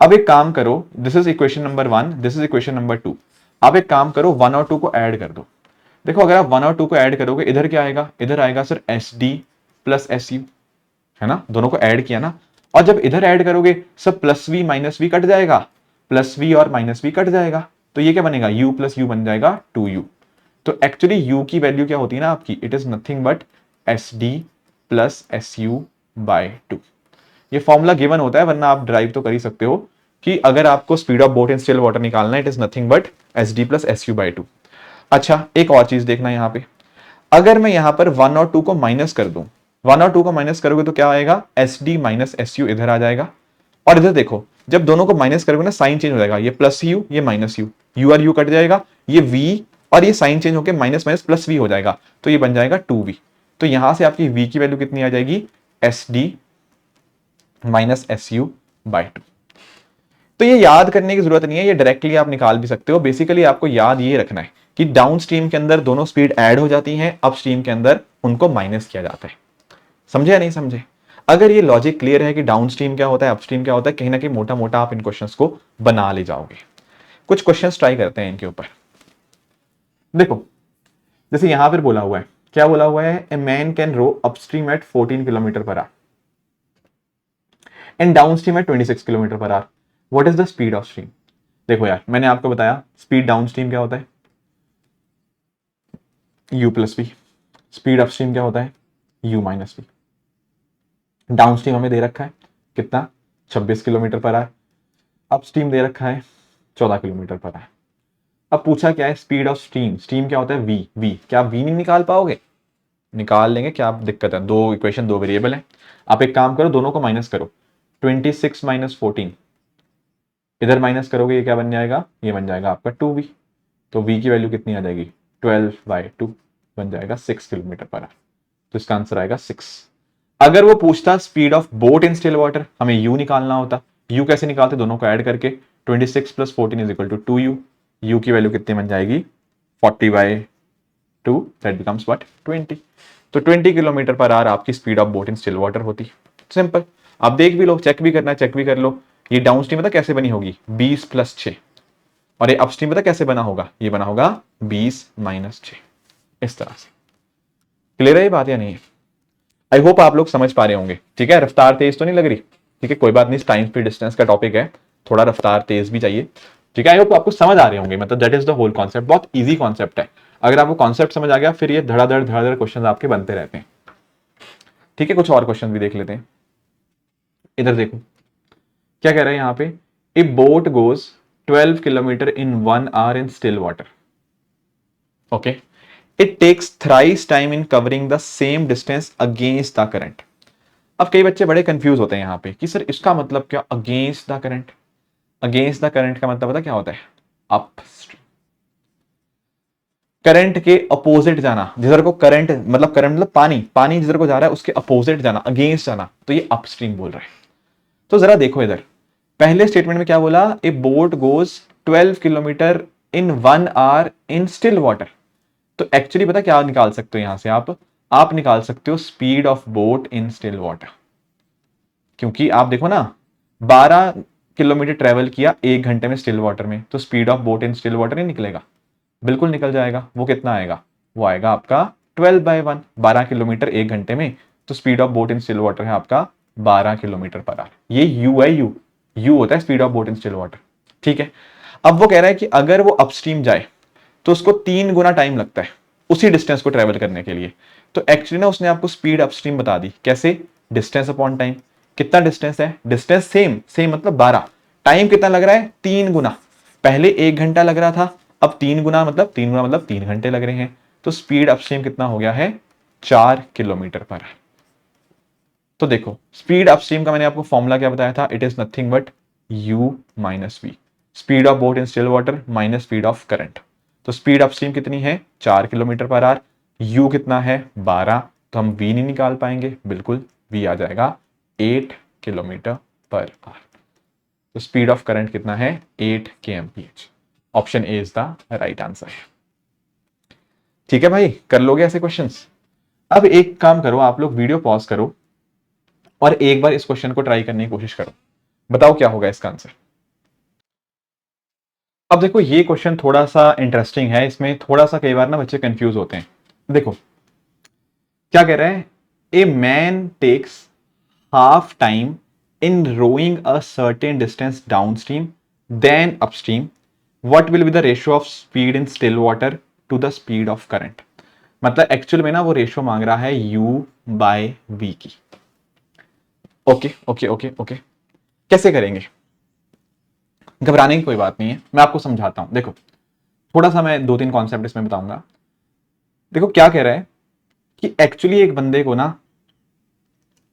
अब एक काम करो, this is equation number 1, this is equation number 2। आप एक काम करो, 1 और 2 को ऐड कर दो। देखो अगर आप 1 और 2 को ऐड करोगे, इधर क्या आएगा, इधर आएगा sir S D plus S you, है ना, दोनों को ऐड किया ना। और जब इधर ऐड करोगे सब plus V minus V cut जाएगा, प्लस वी और माइनस वी कट जाएगा, तो ये क्या बनेगा, u प्लस यू बन जाएगा 2u। तो एक्चुअली u की वैल्यू क्या होती है ना आपकी, it is nothing but S D plus S U by 2। ये फॉर्मूला गिवन होता है, वरना आप ड्राइव तो कर ही सकते हो कि अगर आपको speed of boat in still water निकालना है, it is nothing but S D plus S U by 2। अच्छा एक और चीज देखना यहां पे, अगर मैं यहां पर 1 और 2 को माइनस कर दूं, 1 और 2 को माइनस करोगे तो क्या आएगा, S D minus S U इधर आ जाएगा। और इधर देखो, जब दोनों को माइनस करोगे ना, साइन चेंज हो जाएगा, ये प्लस यू ये माइनस यू, यू और यू कट जाएगा, ये वी और ये साइन चेंज होकर माइनस माइनस प्लस वी हो जाएगा, तो ये बन जाएगा 2v। तो यहां से आपकी v की वैल्यू कितनी आ जाएगी, S D minus S U by 2। तो ये याद करने की जरूरत नहीं है, ये डायरेक्टली आप निकाल भी सकते हो। बेसिकली आपको याद ये रखना है कि डाउन स्ट्रीम के अंदर दोनों स्पीड ऐड हो जाती हैं, अप स्ट्रीम के अंदर उनको माइनस किया जाता है। समझे या नहीं समझे? अगर ये लॉजिक क्लियर है कि डाउन स्ट्रीम क्या होता है, अपस्ट्रीम क्या होता है, कहीं ना कहीं मोटा मोटा आप इन क्वेश्चंस को बना ले जाओगे। कुछ क्वेश्चंस ट्राई करते हैं इनके ऊपर। देखो जैसे यहां पर बोला हुआ है, क्या बोला हुआ है, a man can row upstream at 14 kilometre पर hour and down stream at 26 kilometre पर hour, what is the speed of stream. देखो यार, मैंने आपको बताया स्पीड डाउन स्ट्रीम क्या होता है, u plus V. Speed up stream क्या होता है, u minus V. Down stream हमें दे रखा है कितना, 26 किलोमीटर पर आवर। अपस्ट्रीम दे रखा है 14 किलोमीटर पर आवर। अब पूछा क्या है, स्पीड ऑफ स्टीम। स्टीम क्या होता है, वी। वी क्या आप वी नहीं निकाल पाओगे? निकाल लेंगे, क्या दिक्कत है, दो इक्वेशन दो वेरिएबल है। आप एक काम करो, दोनों को माइनस करो। 26 माइनस 14 इधर माइनस करोगे, ये क्या बन जाएगा, ये बन जाएगा आपका 2v। तो v की वैल्यू कितनी आ जाएगी, 12/2 बन जाएगा 6 किलोमीटर पर आवर। तो इसका आंसर आएगा 6। अगर वो पूछता speed of boat in still water, हमें u निकालना होता। u कैसे निकालते, दोनों को ऐड करके 26 plus 14 is equal to 2u। u की वैल्यू कितनी बन जाएगी, 40/2, दैट बिकम्स व्हाट, 20। तो 20 किलोमीटर पर आवर आपकी speed of boat in still water होती। सिंपल। आप देख भी लो, चेक भी करना, चेक भी कर लो। ये डाउन स्ट्रीम पता कैसे बनी होगी, 20 प्लस 6। और ये अपस्ट्रीम पता कैसे बना होगा, ये बना होगा 20 माइनस 6। इस तरह से। क्लियर है ये बात या नहीं? आई होप आप लोग समझ पा रहे होंगे। ठीक है, रफ्तार तेज तो नहीं लग रही? ठीक है, कोई बात नहीं, टाइम स्पीड डिस्टेंस का टॉपिक है, थोड़ा रफ्तार तेज भी चाहिए। ठीक है, आई होप आपको समझ आ रहे होंगे, मतलब that is the whole concept. बहुत इजी कॉन्सेप्ट है। अगर आपको कॉन्सेप्ट समझ आ गया, फिर ये धड़ाधड़ क्वेश्चन आपके बनते रहते हैं। ठीक है, कुछ और क्वेश्चन भी देख लेते हैं। इधर देखो क्या कह रहा है यहाँ पे, a boat goes 12 kilometre in 1 hour in still water. Okay, it takes thrice time in covering the same distance against the current. अब कई बच्चे बड़े कंफ्यूज होते हैं यहाँ पे कि सर इसका मतलब क्या, against the current. Against the current का मतलब पता क्या होता है, अपस्ट्रीम। करंट के अपोजिट जाना, जिधर को करंट मतलब पानी, पानी जिधर को जा रहा है उसके अपोजिट जाना, अगेंस्ट जाना, तो ये अपस्ट्रीम बोल रहा है। तो जरा देखो इधर, पहले स्टेटमेंट में क्या बोला, a boat goes 12 kilometre in 1 hour in still water. तो एक्चुअली पता क्या निकाल सकते हो यहां से आप निकाल सकते हो speed of boat in still water. क्योंकि आप देखो ना, 12 किलोमीटर ट्रेवल किया 1 घंटे में स्टिल वाटर में, तो speed of boat in still water ही निकलेगा। बिल्कुल निकल जाएगा। वो कितना आएगा, वो आएगा आपका 12/1। 12 किलोमीटर 1 घंटे में, तो speed of boat in still water है आपका 12 किलोमीटर पर आवर। ये यू है, यू होता है speed of boat in still water. ठीक है, अब वो कह रहा है कि अगर वो अपस्ट्रीम जाए तो उसको 3 गुना टाइम लगता है उसी डिस्टेंस को ट्रेवल करने के लिए। तो एक्चुअली ना उसने आपको स्पीड अपस्ट्रीम बता दी, कैसे, डिस्टेंस अपॉन टाइम। कितना डिस्टेंस है, डिस्टेंस सेम सेम मतलब 12, टाइम कितना लग रहा है, 3 गुना। पहले 1 घंटा लग रहा था, अब 3 गुना मतलब 3 घंटे लग रहे हैं। तो स्पीड अपस्ट्रीम कितना हो गया है, 4 किलोमीटर पर। तो देखो स्पीड अपस्ट्रीम का मैंने आपको फॉर्मूला क्या बताया था, it is nothing but u minus V. Speed of boat in still water minus speed of current. तो स्पीड अपस्ट्रीम कितनी है, 4 किलोमीटर पर आवर। u कितना है, 12। तो हम v नहीं निकाल पाएंगे, बिल्कुल v आ जाएगा 8 किलोमीटर पर आवर। तो स्पीड ऑफ करंट कितना है, 8 kmph। Option A is the right answer. ठीक है भाई, कर लोगे ऐसे क्वेश्चंस? अब एक काम करो, आप लोग वीडियो पॉज करो और एक बार इस क्वेश्चन को ट्राई करने की कोशिश करो। बताओ क्या होगा इसका आंसर। अब देखो ये क्वेश्चन थोड़ा सा इंटरेस्टिंग है, इसमें थोड़ा सा कई बार ना बच्चे कंफ्यूज होते हैं। देखो क्या कह रहा है, a man takes half time in rowing a certain distance down stream then upstream, what will be the ratio of speed in still water to the speed of current. मतलब एक्चुअल में ना वो रेशियो मांग रहा है u/v की। Okay okay okay okay, कैसे करेंगे, घबराने की कोई बात नहीं है, मैं आपको समझाता हूं। देखो थोड़ा सा मैं 2-3 कॉन्सेप्ट इसमें बताऊंगा। देखो क्या कह रहा है कि एक्चुअली एक बंदे को ना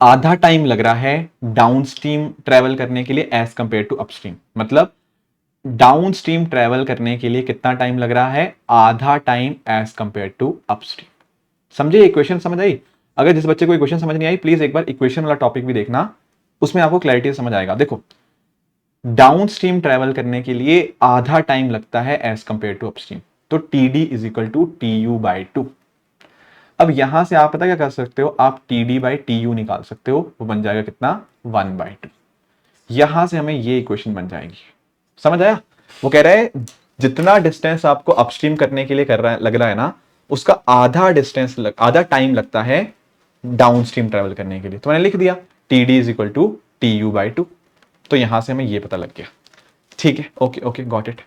आधा टाइम लग रहा है डाउन स्ट्रीम ट्रेवल करने के लिए एज कंपेयर टू अपस्ट्रीम। मतलब डाउन स्ट्रीम ट्रेवल करने के लिए कितना टाइम लग रहा है, आधा time as compare to upstream. समझे, इक्वेशन समझ आई? अगर जिस बच्चे को इक्वेशन समझ नहीं आई, प्लीज एक बार इक्वेशन वाला टॉपिक भी देखना, उसमें आपको क्लैरिटी समझ आएगा। देखो डाउन स्ट्रीम ट्रेवल करने के लिए आधा टाइम लगता है एज कंपेयर टू अपस्ट्रीम, तो TD is equal to TU/2। अब यहां से आप पता क्या कर सकते हो, आप TD/TU निकाल सकते हो, वो बन जाएगा कितना, 1/2। यहां से हमें ये इक्वेशन बन जाएगी। समझ आया? वो कह रहा है जितना डिस्टेंस आपको अपस्ट्रीम करने के लिए लग रहा है ना, उसका आधा डिस्टेंस आधा टाइम लगता है डाउन स्ट्रीम ट्रेवल करने के लिए। तो मैंने लिख दिया TD is equal to TU/2। तो यहां से हमें ये पता लग गया। ठीक है, ओके ओके, गॉट इट।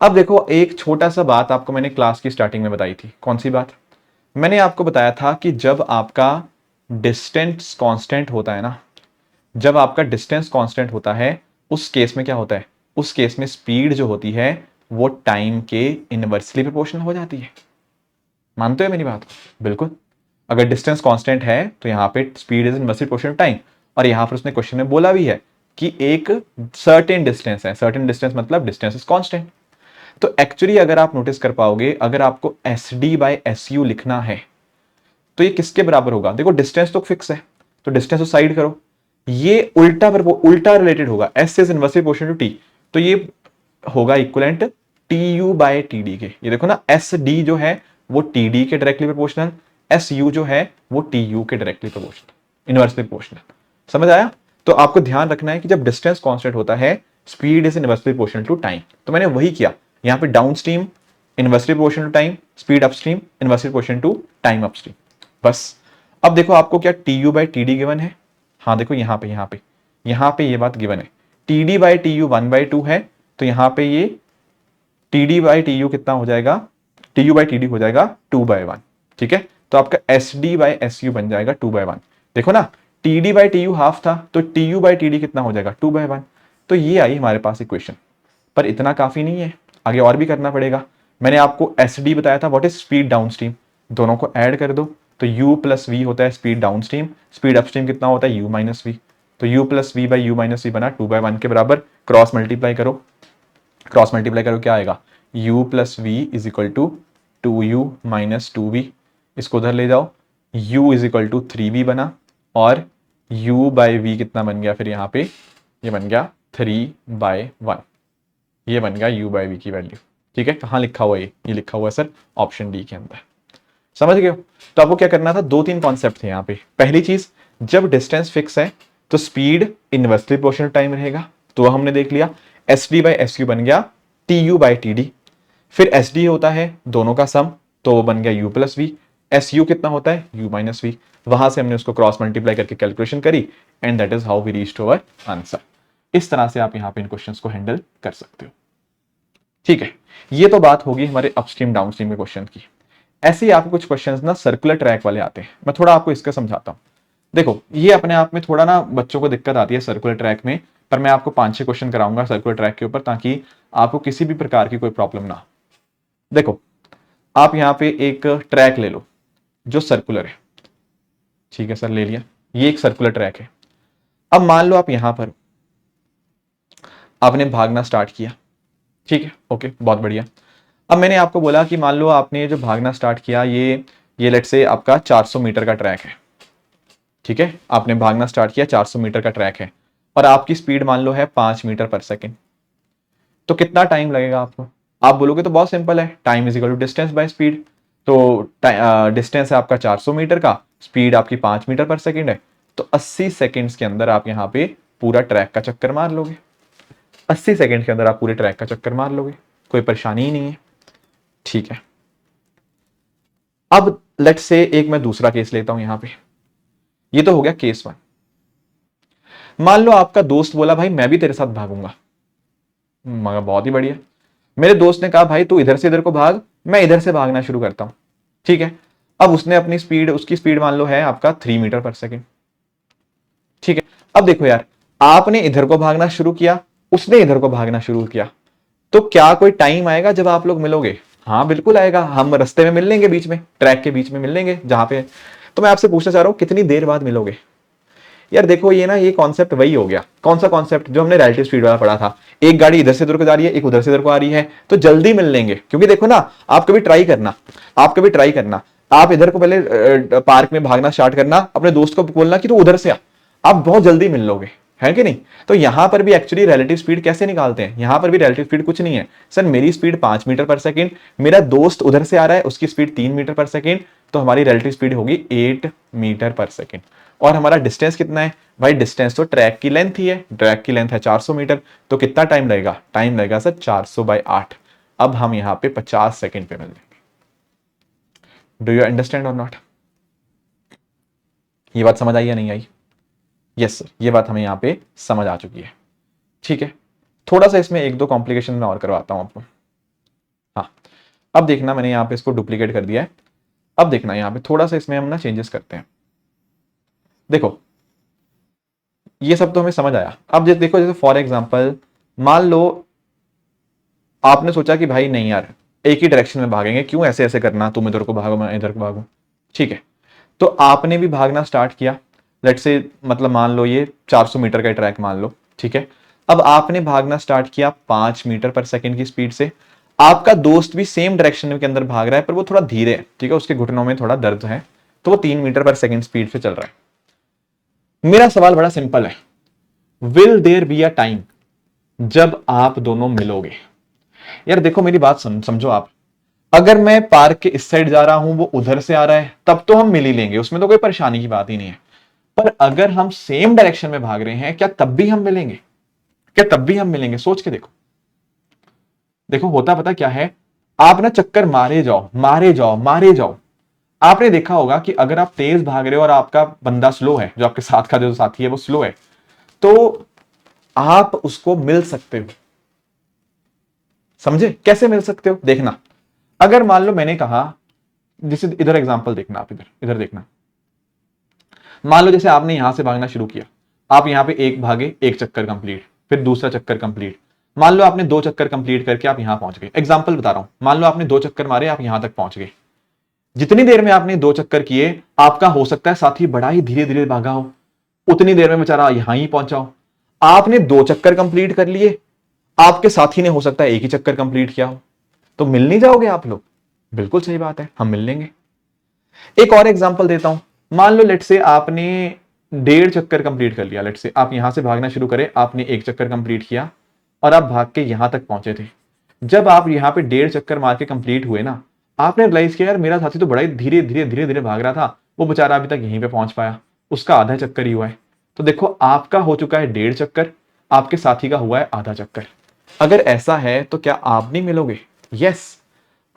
अब देखो एक छोटा सा बात आपको मैंने क्लास की स्टार्टिंग में बताई थी। कौन सी बात? मैंने आपको बताया था कि जब आपका डिस्टेंस कांस्टेंट होता है ना, जब आपका डिस्टेंस कांस्टेंट होता है उस केस में क्या होता है, उस केस में स्पीड जो होती है वो टाइम के इनवर्सली प्रोपोर्शनल हो जाती है। मानते हो मेरी बात को? बिल्कुल। अगर डिस्टेंस कांस्टेंट है तो यहां पे speed is inversely proportional time, और यहां पर उसने क्वेश्चन में बोला भी है कि एक सर्टेन डिस्टेंस है, सर्टेन डिस्टेंस मतलब डिस्टेंस इज कांस्टेंट। तो एक्चुअली अगर आप नोटिस कर पाओगे, अगर आपको S D by S you लिखना है तो ये किसके बराबर होगा? देखो डिस्टेंस तो फिक्स है, तो डिस्टेंस को साइड करो, ये उल्टा रिलेटेड होगा, S is inversely proportional to T, तो ये होगा equivalent T U by T D के। ये देखो ना, एस डी जो है वो टी डी के डायरेक्टली प्रोपोर्शनल, एस यू जो है वो टी यू के डायरेक्टली प्रोपोर्शनल, इनवर्सली प्रोपोर्शनल। समझ आया? तो आपको ध्यान रखना है कि जब डिस्टेंस कांस्टेंट होता है speed is inversely proportional to time. तो मैंने वही किया, यहां पे downstream inversely proportional to time, speed upstream inversely proportional to time upstream, बस। अब देखो आपको क्या T U by T D given है? हाँ देखो यहां पे ये बात गिवन है, T D by T U 1/2 है, तो यहां पे ये T D by T U कितना हो जाएगा, T U by T D हो जाएगा 2/1। ठीक है, तो आपका S D by S U बन जाएगा 2/1। देखो ना, T D by T you half था, तो T U by T D कितना हो जाएगा 2/1। तो ये आई हमारे पास इक्वेशन। पर इतना काफी नहीं है, आगे और भी करना पड़ेगा। मैंने आपको एस डी बताया था, what is speed down stream, दोनों को ऐड कर दो, तो u प्लस वी होता है speed downstream, speed upstream कितना होता है u माइनस वी, तो u plus V by U minus V बना 2/1 के बराबर। क्रॉस मल्टीप्लाई करो, क्या आएगा, u plus V is equal to 2u minus 2v, इसको उधर ले जाओ, u is equal to 3v बना, और u बाई वी कितना बन गया फिर यहाँ पे, ये बन गया 3/1, ये बन गया u बाई वी की वैल्यू। ठीक है, कहाँ लिखा हुआ ये लिखा हुआ है सर ऑप्शन डी के अंदर। समझ गए हो? तो आपको क्या करना था, 2-3 कॉन्सेप्ट थे यहाँ पे। पहली चीज, जब डिस्टेंस फिक्स है तो स्पीड इनवर्सली प्रोपोर्शनल टाइम रहेगा, तो हमने देख लिया, S D by S U बन गया T U by T D. फिर एस डी होता है दोनों का सम, तो वो बन गया U plus V, S U कितना होता है यू माइनस वी, वहां से हमने उसको क्रॉस मल्टीप्लाई करके कैलकुलेशन करी, and that is how we reached our answer. इस तरह से आप यहाँ पे इन क्वेश्चंस को हैंडल कर सकते हो। ठीक है, ये तो बात होगी हमारे अपस्ट्रीम डाउनस्ट्रीम के क्वेश्चन की। ऐसे ही आपको कुछ क्वेश्चंस ना सर्कुलर ट्रैक वाले आते हैं, मैं थोड़ा आपको इसका समझाता हूं। देखो ये अपने आप में थोड़ा ना बच्चों को दिक्कत आती है सर्कुलर ट्रैक में, पर मैं आपको 5-6 क्वेश्चन कराऊंगा सर्कुलर ट्रैक के ऊपर, ताकि आपको किसी भी प्रकार की कोई प्रॉब्लम ना हो। देखो आप यहाँ पे एक ट्रैक ले लो जो सर्कुलर है, ठीक है सर ले लिया, ये एक सर्कुलर ट्रैक है। अब मान लो आप यहां पर आपने भागना स्टार्ट किया, ठीक है, ओके बहुत बढ़िया। अब मैंने आपको बोला कि मान लो आपने जो भागना स्टार्ट किया, ये लेट से आपका 400 मीटर का ट्रैक है, ठीक है, आपने भागना स्टार्ट किया, 400 मीटर का ट्रैक है, और आपकी स्पीड मान लो है 5 मीटर पर सेकेंड। तो कितना टाइम लगेगा आपको? आप बोलोगे तो बहुत सिंपल है, time is equal to distance by speed. तो डिस्टेंस है आपका 400 मीटर का, स्पीड आपकी 5 मीटर पर सेकेंड है, तो 80 सेकेंड्स के अंदर आप यहाँ पे पूरा ट्रैक का चक्कर मार लोगे। 80 सेकेंड के अंदर आप पूरे ट्रैक का चक्कर मार लोगे, कोई परेशानी ही नहीं है। ठीक है, अब लेट्स से एक मैं दूसरा केस लेता हूं यहां पे, ये तो हो गया केस 1। मान लो आपका दोस्त बोला भाई मैं भी तेरे साथ भागूंगा, मगर बहुत ही बढ़िया, मेरे दोस्त ने कहा भाई तू इधर से इधर को भाग, मैं इधर से भागना शुरू करता हूं। ठीक है, अब उसने अपनी स्पीड, उसकी स्पीड मान लो है आपका 3 मीटर पर सेकेंड। ठीक है, अब देखो यार, आपने इधर को भागना शुरू किया, उसने इधर को भागना शुरू किया, तो क्या कोई टाइम आएगा जब आप लोग मिलोगे? हाँ बिल्कुल आएगा, हम रास्ते में मिल लेंगे, बीच में ट्रैक के बीच में मिल लेंगे जहां पे। तो मैं आपसे पूछना चाह रहा हूं कितनी देर बाद मिलोगे? यार देखो ये ना, ये कॉन्सेप्ट वही हो गया, कौन सा कॉन्सेप्ट जो हमने रिलेटिव स्पीड वाला पढ़ा था, एक गाड़ी इधर से इधर को जा रही है, एक उधर से इधर को आ रही है, तो जल्दी मिल लेंगे। क्योंकि देखो ना, आप कभी ट्राई करना, आप इधर को पहले पार्क में भागना स्टार्ट करना, अपने दोस्त को बोलना कि तू उधर से आ, आप बहुत जल्दी मिल लोगे, है कि नहीं? तो यहां पर भी एक्चुअली रिलेटिव स्पीड कैसे निकालते हैं, यहां पर भी रिलेटिव स्पीड कुछ नहीं है सर, मेरी स्पीड 5 मीटर पर सेकेंड, मेरा दोस्त उधर से आ रहा है, उसकी स्पीड 3 मीटर पर सेकेंड, तो हमारी रिलेटिव स्पीड होगी 8 मीटर पर सेकेंड। और हमारा डिस्टेंस कितना है भाई? डिस्टेंस तो ट्रैक की लेंथ ही है, ट्रैक की लेंथ है 400 मीटर, तो कितना टाइम लगेगा? टाइम लगेगा सर 400/8। अब हम यहां पे 50 सेकेंड पे मिल जाएंगे। डू यू अंडरस्टैंड और नॉट? ये बात समझ आई या नहीं आई? यस सर, ये बात हमें यहां पे समझ आ चुकी है। ठीक है, थोड़ा सा इसमें 1-2 कॉम्प्लिकेशन में और करवाता हूं आपको। हाँ, अब देखना मैंने यहां पे इसको डुप्लीकेट कर दिया है। अब देखना यहां पे थोड़ा सा इसमें हम ना चेंजेस करते हैं। देखो ये सब तो हमें समझ आया। अब जैसे देखो, जैसे फॉर एग्जांपल मान लो आपने सोचा कि भाई नहीं यार, एक ही डायरेक्शन में भागेंगे, क्यों ऐसे ऐसे करना, तुम इधर को भागो मैं इधर को भागूं। ठीक है, तो आपने भी भागना स्टार्ट किया। लेट से मतलब मान लो ये 400 मीटर का ट्रैक मान लो। ठीक है, अब आपने भागना स्टार्ट किया 5 मीटर पर सेकंड की स्पीड से। आपका दोस्त भी सेम डायरेक्शन के अंदर भाग रहा है, पर वो थोड़ा धीरे है। ठीक है, उसके घुटनों में थोड़ा दर्द है, तो वो 3 मीटर पर सेकंड स्पीड से चल रहा है। मेरा सवाल बड़ा सिंपल है, will there be a time जब आप दोनों मिलोगे? यार देखो मेरी बात समझो आप, अगर मैं पार्क के इस साइड जा रहा हूं, वो उधर से आ रहा है, तब तो हम मिल ही लेंगे, उसमें तो कोई परेशानी की बात ही नहीं है। पर अगर हम सेम डायरेक्शन में भाग रहे हैं, क्या तब भी हम मिलेंगे? क्या तब भी हम मिलेंगे? सोच के देखो। देखो होता पता क्या है, आप ना चक्कर मारे जाओ मारे जाओ मारे जाओ। आपने देखा होगा कि अगर आप तेज भाग रहे हो और आपका बंदा स्लो है, जो आपके साथ का जो साथी है वो स्लो है, तो आप उसको मिल सकते हो। समझे कैसे मिल सकते हो? देखना, अगर मान लो मैंने कहा, जैसे इधर एग्जांपल देखना, आप इधर इधर देखना। मान लो जैसे आपने यहां से भागना शुरू किया, आप यहां पे एक भागे, एक चक्कर कंप्लीट, फिर दूसरा चक्कर कंप्लीट। मान लो आपने 2 चक्कर कंप्लीट करके आप यहां पहुंच गए। एग्जांपल बता रहा हूं, मान लो आपने 2 चक्कर मारे, आप यहां तक पहुंच गए। जितनी देर में आपने 2 चक्कर किए, आपका हो सकता है साथी बड़ा ही धीरे धीरे भागा हो, उतनी देर में बेचारा यहां ही पहुंचा हो। आपने 2 चक्कर कंप्लीट कर लिए, आपके साथी ने हो सकता है एक ही चक्कर कंप्लीट किया हो, तो मिल नहीं जाओगे आप लोग? बिल्कुल सही बात है, हम मिल लेंगे। एक और एग्जांपल देता हूं, मान लो लेट से आपने 1.5 चक्कर कंप्लीट कर लिया। लेट से आप यहां से भागना शुरू करें, आपने 1 चक्कर कंप्लीट किया और आप भाग के यहां तक पहुंचे थे। जब आप यहां पे 1.5 चक्कर मार के कंप्लीट हुए ना, आपने रियलाइज किया यार मेरा साथी तो बड़ा ही धीरे धीरे धीरे धीरे भाग रहा था, वो बेचारा अभी तक यहीं पे पहुंच पाया, उसका आधा चक्कर ही हुआ है। तो देखो आपका हो चुका है 1.5 चक्कर, आपके साथी का हुआ है आधा चक्कर। अगर ऐसा है तो क्या आप नहीं मिलोगे? यस।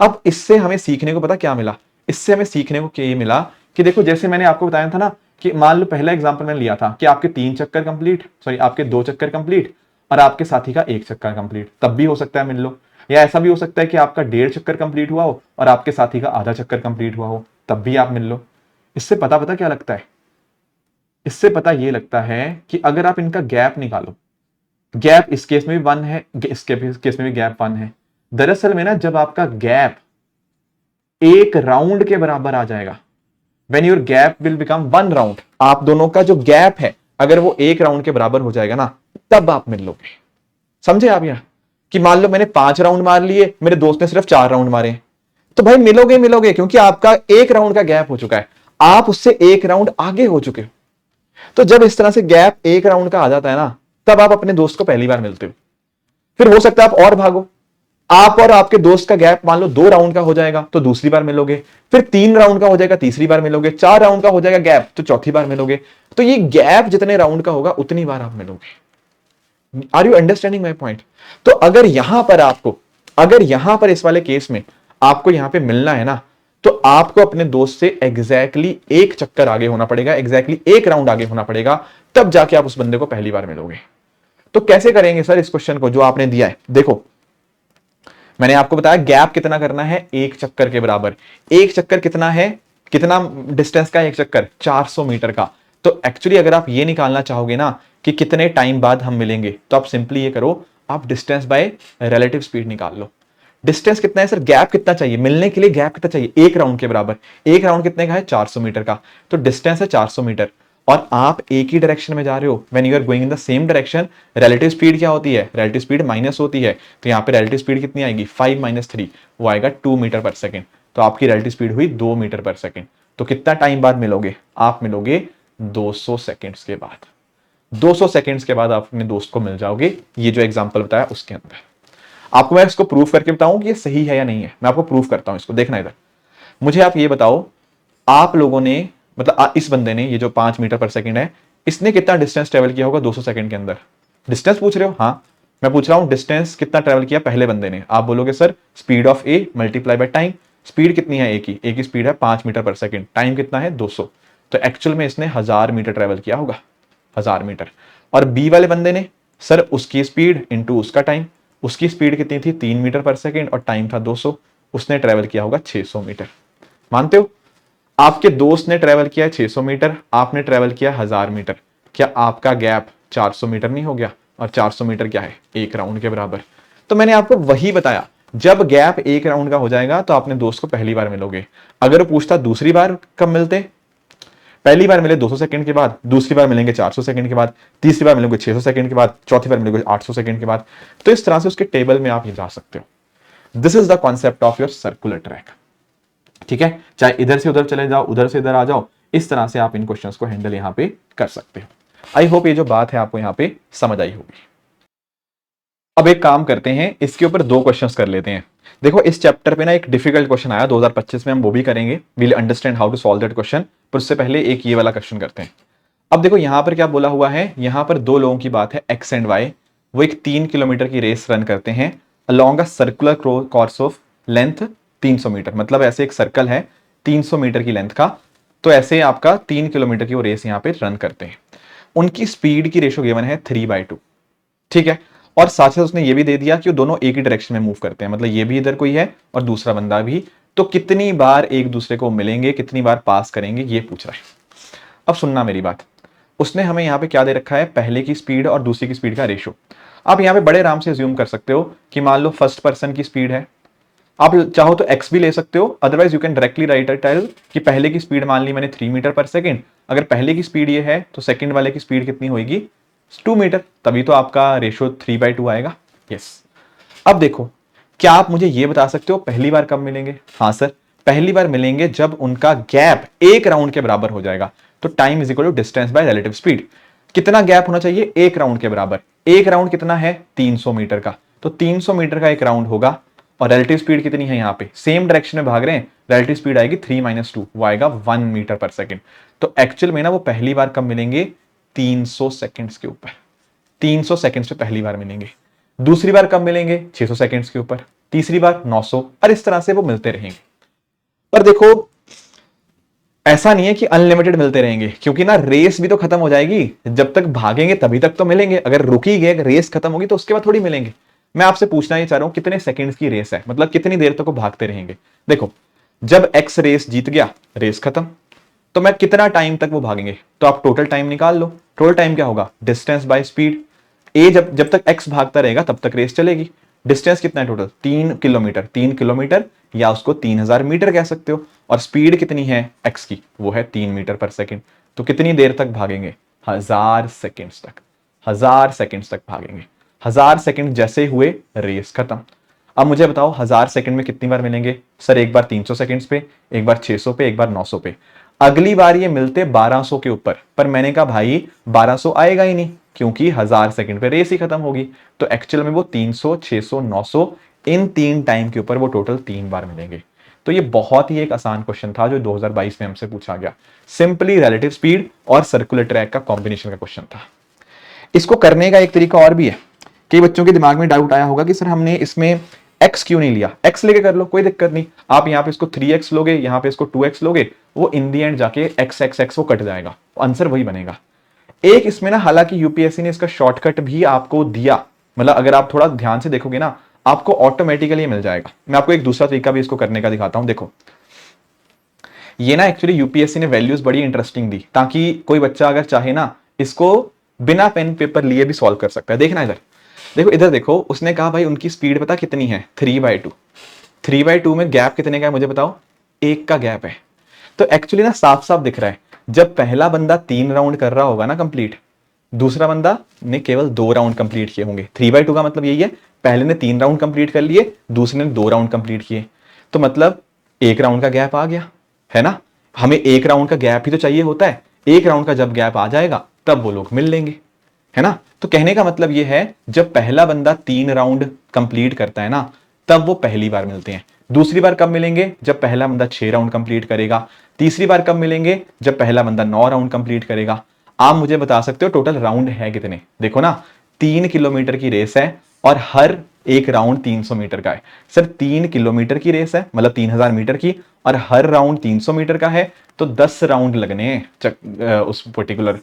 अब इससे हमें सीखने को पता क्या मिला? इससे हमें सीखने को क्या मिला कि देखो, जैसे मैंने आपको बताया था ना कि मान लो पहला एग्जांपल मैंने लिया था कि आपके 3 चक्कर कंप्लीट, सॉरी आपके 2 चक्कर कंप्लीट और आपके साथी का 1 चक्कर कंप्लीट, तब भी हो सकता है मिल लो। या ऐसा भी हो सकता है कि आपका 1.5 चक्कर कंप्लीट हुआ हो और आपके साथी का आधा चक्कर कंप्लीट हुआ हो, तब भी आप मिल लो। इससे पता क्या लगता है? इससे पता ये लगता है कि अगर आप इनका गैप निकालो, गैप इस केस में भी 1 है, इसके केस में भी गैप 1 है। दरअसल में ना, जब आपका गैप एक राउंड के बराबर आ जाएगा, when your gap will become 1 round, आप दोनों का जो गैप है अगर वो 1 राउंड के बराबर हो जाएगा ना, तब आप मिल लोगे। समझे आप? यहां कि मान लो मैंने 5 राउंड मार लिए, मेरे दोस्त ने सिर्फ 4 राउंड मारे, तो भाई मिलोगे मिलोगे, क्योंकि आपका 1 राउंड का गैप हो चुका है, आप उससे 1 राउंड आगे हो चुके हो। तो जब इस तरह से गैप 1 राउंड का आ जाता है ना, तब आप अपने दोस्त को पहली बार मिलते हो। फिर हो सकता है आप और भागो, आप और आपके दोस्त का गैप मान लो 2 राउंड का हो जाएगा, तो दूसरी बार मिलोगे। फिर 3 राउंड का हो जाएगा, तीसरी बार मिलोगे। 4 राउंड का हो जाएगा गैप, तो चौथी बार मिलोगे। तो ये गैप जितने राउंड का होगा उतनी बार आप मिलोगे। Are you understanding my point? तो अगर यहां पर आपको, अगर यहां पर इस वाले केस में आपको यहां पे मिलना है ना, तो आपको अपने दोस्त से एग्जैक्टली 1 चक्कर आगे होना पड़ेगा, एग्जैक्टली 1 राउंड आगे होना पड़ेगा, तब जाके आप उस बंदे को पहली बार मिलोगे। तो कैसे करेंगे सर इस क्वेश्चन को जो आपने दिया है? देखो मैंने आपको बताया गैप कितना करना है, 1 चक्कर के बराबर। 1 चक्कर कितना है, कितना डिस्टेंस का 1 चक्कर? 400 मीटर का। तो एक्चुअली अगर आप ये निकालना चाहोगे ना कि कितने टाइम बाद हम मिलेंगे, तो आप सिंपली ये करो, आप डिस्टेंस बाय रिलेटिव स्पीड निकाल लो। डिस्टेंस कितना है सर, गैप कितना चाहिए मिलने के लिए? गैप कितना चाहिए? 1 राउंड के बराबर। 1 राउंड कितने का है? 400 मीटर का। तो डिस्टेंस है 400 मीटर और आप एक ही डायरेक्शन में जा रहे हो। When you are going in the same direction, relative speed क्या होती है? रिलेटिव स्पीड माइनस होती है। तो यहाँ पे रिलेटिव स्पीड कितनी आएगी? 5 माइनस 3, वो आएगा 2 मीटर पर सेकेंड। तो आपकी रिलेटिव स्पीड हुई 2 मीटर पर सेकेंड। तो कितना टाइम बाद मिलोगे? आप मिलोगे 200 सेकेंड्स के बाद। 200 सेकेंड्स के बाद आप अपने दोस्त को मिल जाओगे, ये जो एग्जाम्पल बताया उसके अंदर। आपको मैं इसको प्रूफ करके बताऊं कि ये सही है या नहीं है। मैं आपको प्रूफ करता हूं इसको, देखना इधर। मुझे आप ये बताओ, आप लोगों ने मतलब इस बंदे ने, ये जो 5 मीटर पर सेकंड है, इसने कितना डिस्टेंस ट्रेवल किया होगा 200 सेकंड के अंदर? डिस्टेंस पूछ रहे हो? हाँ, मैं पूछ रहा हूं डिस्टेंस कितना ट्रेवल किया पहले बंदे ने। आप बोलोगे sir speed of A multiply by time. Speed कितनी है ए की? ए की स्पीड है 5 मीटर पर सेकंड, टाइम कितना है? 200। तो एक्चुअल में इसने 1000 मीटर ट्रेवल किया होगा, 1000 मीटर। और बी वाले बंदे ने, सर उसकी स्पीड इंटू उसका टाइम। उसकी स्पीड कितनी थी? 3 मीटर पर सेकंड और टाइम था 200। उसने ट्रेवल किया होगा 600 मीटर। मानते हो? आपके दोस्त ने ट्रेवल किया 600 मीटर, आपने ट्रेवल किया 1000 मीटर। क्या आपका गैप 400 मीटर नहीं हो गया? और 400 मीटर क्या है? 1 राउंड के बराबर। तो मैंने आपको वही बताया, जब गैप 1 राउंड का हो जाएगा तो अपने दोस्त को पहली बार मिलोगे। अगर वो पूछता दूसरी बार कब मिलते, पहली बार मिले 200 सेकंड के बाद, दूसरी बार मिलेंगे 400 सेकंड के बाद, तीसरी बार मिलेंगे 600 सेकंड के बाद, चौथी बार मिलेंगे 800 सेकंड के बाद। तो इस तरह से उसके टेबल में आप ये जा सकते हो। This is the concept of your circular track. ठीक है, चाहे इधर से उधर चले जाओ, उधर से इधर आ जाओ, इस तरह से आप इन क्वेश्चंस को हैंडल यहां पे कर सकते हो। आई होप ये जो बात है आपको यहां पे समझ आई होगी। अब एक काम करते हैं, इसके ऊपर 2 क्वेश्चंस कर लेते हैं। देखो इस चैप्टर पे ना एक डिफिकल्ट क्वेश्चन आया 2025 में, हम वो भी करेंगे, we'll understand how to solve that question, पर उससे पहले एक ये वाला क्वेश्चन करते हैं। अब देखो यहां पर क्या बोला हुआ है, यहां पर 2 लोगों की बात है, एक्स एंड वाई। वो एक 3 किलोमीटर की रेस रन करते हैं along a circular course of length 300 metre. मतलब ऐसे एक सर्कल है 300 मीटर की लेंथ का, तो ऐसे आपका 3 किलोमीटर की वो रेस यहां पे रन करते हैं। उनकी स्पीड की रेशो गिवन है 3/2। ठीक है, और साथ साथ उसने ये भी दे दिया कि वो दोनों एक ही डायरेक्शन में मूव करते हैं, मतलब ये भी इधर कोई है और दूसरा बंदा भी। तो कितनी बार एक दूसरे को मिलेंगे, कितनी बार पास करेंगे, ये पूछ रहा है। अब सुनना मेरी बात, उसने हमें यहां पे क्या दे रखा है, पहले की स्पीड और दूसरी की स्पीड का रेशो। आप यहां पे बड़े आराम से अज्यूम कर सकते हो कि मान लो फर्स्ट पर्सन की स्पीड है, आप चाहो तो x भी ले सकते हो, otherwise you can directly write it tell कि पहले की स्पीड मान ली मैंने 3 मीटर पर सेकंड, अगर पहले की स्पीड ये है तो सेकंड वाले की स्पीड कितनी होगी, 2 मीटर, तभी तो आपका रेशियो 3/2 आएगा। यस। अब देखो, क्या आप मुझे ये बता सकते हो पहली बार कब मिलेंगे? हाँ सर, पहली बार मिलेंगे जब उनका गैप 1 राउंड के बराबर हो जाएगा। तो time is equal to distance by relative speed. कितना गैप होना चाहिए? 1 राउंड के बराबर। 1 राउंड कितना है? 300 मीटर का। तो 300 मीटर का 1 राउंड होगा, और रिलेटिव स्पीड कितनी है, यहां पे सेम डायरेक्शन में भाग रहे हैं, रिलेटिव स्पीड आएगी 3 - 2, वो आएगा 1 मीटर पर सेकंड। तो एक्चुअल में ना वो पहली बार कब मिलेंगे? 300 सेकंड्स के ऊपर। 300 सेकंड्स पे पहली बार मिलेंगे। दूसरी बार कब मिलेंगे? 600 सेकंड्स के ऊपर। तीसरी बार 900, और इस तरह से वो मिलते रहेंगे। पर देखो ऐसा नहीं है कि अनलिमिटेड मिलते रहेंगे, क्योंकि ना रेस भी तो खत्म हो जाएगी, जब तक भागेंगे तभी तक तो मिलेंगे। अगर रुकी गए, रेस खत्म होगी तो उसके बाद थोड़ी मिलेंगे। मैं आपसे पूछना ये चाह रहा हूं, कितने सेकंड्स की रेस है, मतलब कितनी देर तक वो भागते रहेंगे। देखो जब एक्स रेस जीत गया, रेस खत्म, तो मैं कितना टाइम तक वो भागेंगे, तो आप टोटल टाइम निकाल लो। टोटल टाइम क्या होगा? Distance by speed. ए जब जब तक एक्स भागता रहेगा तब तक रेस चलेगी। डिस्टेंस कितना है टोटल? 3 किलोमीटर। 3 किलोमीटर या उसको 3000 मीटर कह सकते हो। और स्पीड कितनी है एक्स की? वो है 3 मीटर पर सेकंड। तो कितनी देर तक भागेंगे? 1000 सेकंड्स तक। 1000 सेकंड्स तक भागेंगे। 1000 सेकंड जैसे हुए, रेस खत्म। अब मुझे बताओ 1000 सेकंड में कितनी बार मिलेंगे? सर एक बार 300 सेकंड्स पे, एक बार 600 पे, एक बार 900 पे। अगली बार ये मिलते 1200 के ऊपर, पर मैंने कहा भाई 1200 आएगा ही नहीं, क्योंकि 1000 सेकंड पे रेस ही खत्म होगी। तो एक्चुअल में वो 300, 600, 900 इन 3 टाइम के ऊपर वो टोटल 3 बार मिलेंगे। तो ये बहुत ही एक आसान क्वेश्चन था जो 2022 में हमसे पूछा गया। सिंपली रिलेटिव स्पीड और सर्कुलर ट्रैक का कॉम्बिनेशन का क्वेश्चन था। इसको करने का एक तरीका और भी है। कई बच्चों के दिमाग में डाउट आया होगा कि सर हमने इसमें x क्यों नहीं लिया? x लेके कर लो, कोई दिक्कत नहीं। आप यहाँ पे इसको 3x लोगे, यहाँ पे इसको 2x लोगे, वो इन दी एंड जाके x वो कट जाएगा, आंसर वही बनेगा। एक इसमें ना, हालांकि यूपीएससी ने इसका शॉर्टकट भी आपको दिया, मतलब अगर आप थोड़ा ध्यान से देखोगे ना, आपको ऑटोमेटिकली मिल जाएगा। मैं आपको एक दूसरा तरीका भी इसको करने का दिखाता हूं। देखो ये ना एक्चुअली यूपीएससी ने वैल्यूज बड़ी इंटरेस्टिंग दी, ताकि कोई बच्चा अगर चाहे ना, इसको बिना पेन पेपर लिए भी सॉल्व कर सकता है। देखना इधर देखो, इधर देखो, उसने कहा भाई उनकी स्पीड पता कितनी है? 3/2। 3/2 में गैप कितने का है मुझे बताओ? 1 का गैप है। तो एक्चुअली ना साफ साफ दिख रहा है, जब पहला बंदा 3 राउंड कर रहा होगा ना कंप्लीट, दूसरा बंदा ने केवल 2 राउंड कंप्लीट किए होंगे। 3/2 का मतलब यही है, पहले ने 3 राउंड कंप्लीट कर लिए, दूसरे ने 2 राउंड कंप्लीट किए। तो मतलब 1 राउंड का गैप आ गया, है ना? हमें 1 राउंड का गैप ही तो चाहिए होता है। 1 राउंड का जब गैप आ जाएगा तब वो लोग मिल लेंगे, है ना? तो कहने का मतलब ये है, जब पहला बंदा 3 राउंड कंप्लीट करता है ना, तब वो पहली बार मिलते हैं। दूसरी बार कब मिलेंगे? जब पहला बंदा 6 राउंड कंप्लीट करेगा। तीसरी बार कब मिलेंगे? जब पहला बंदा 9 राउंड कंप्लीट करेगा। आप मुझे बता सकते हो टोटल राउंड है कितने? देखो ना, 3 किलोमीटर की रेस है और हर एक राउंड 300 मीटर का है। सर 3 किलोमीटर की रेस है, मतलब 3000 मीटर की, और हर राउंड 300 मीटर का है, तो 10 राउंड लगने हैं उस पर्टिकुलर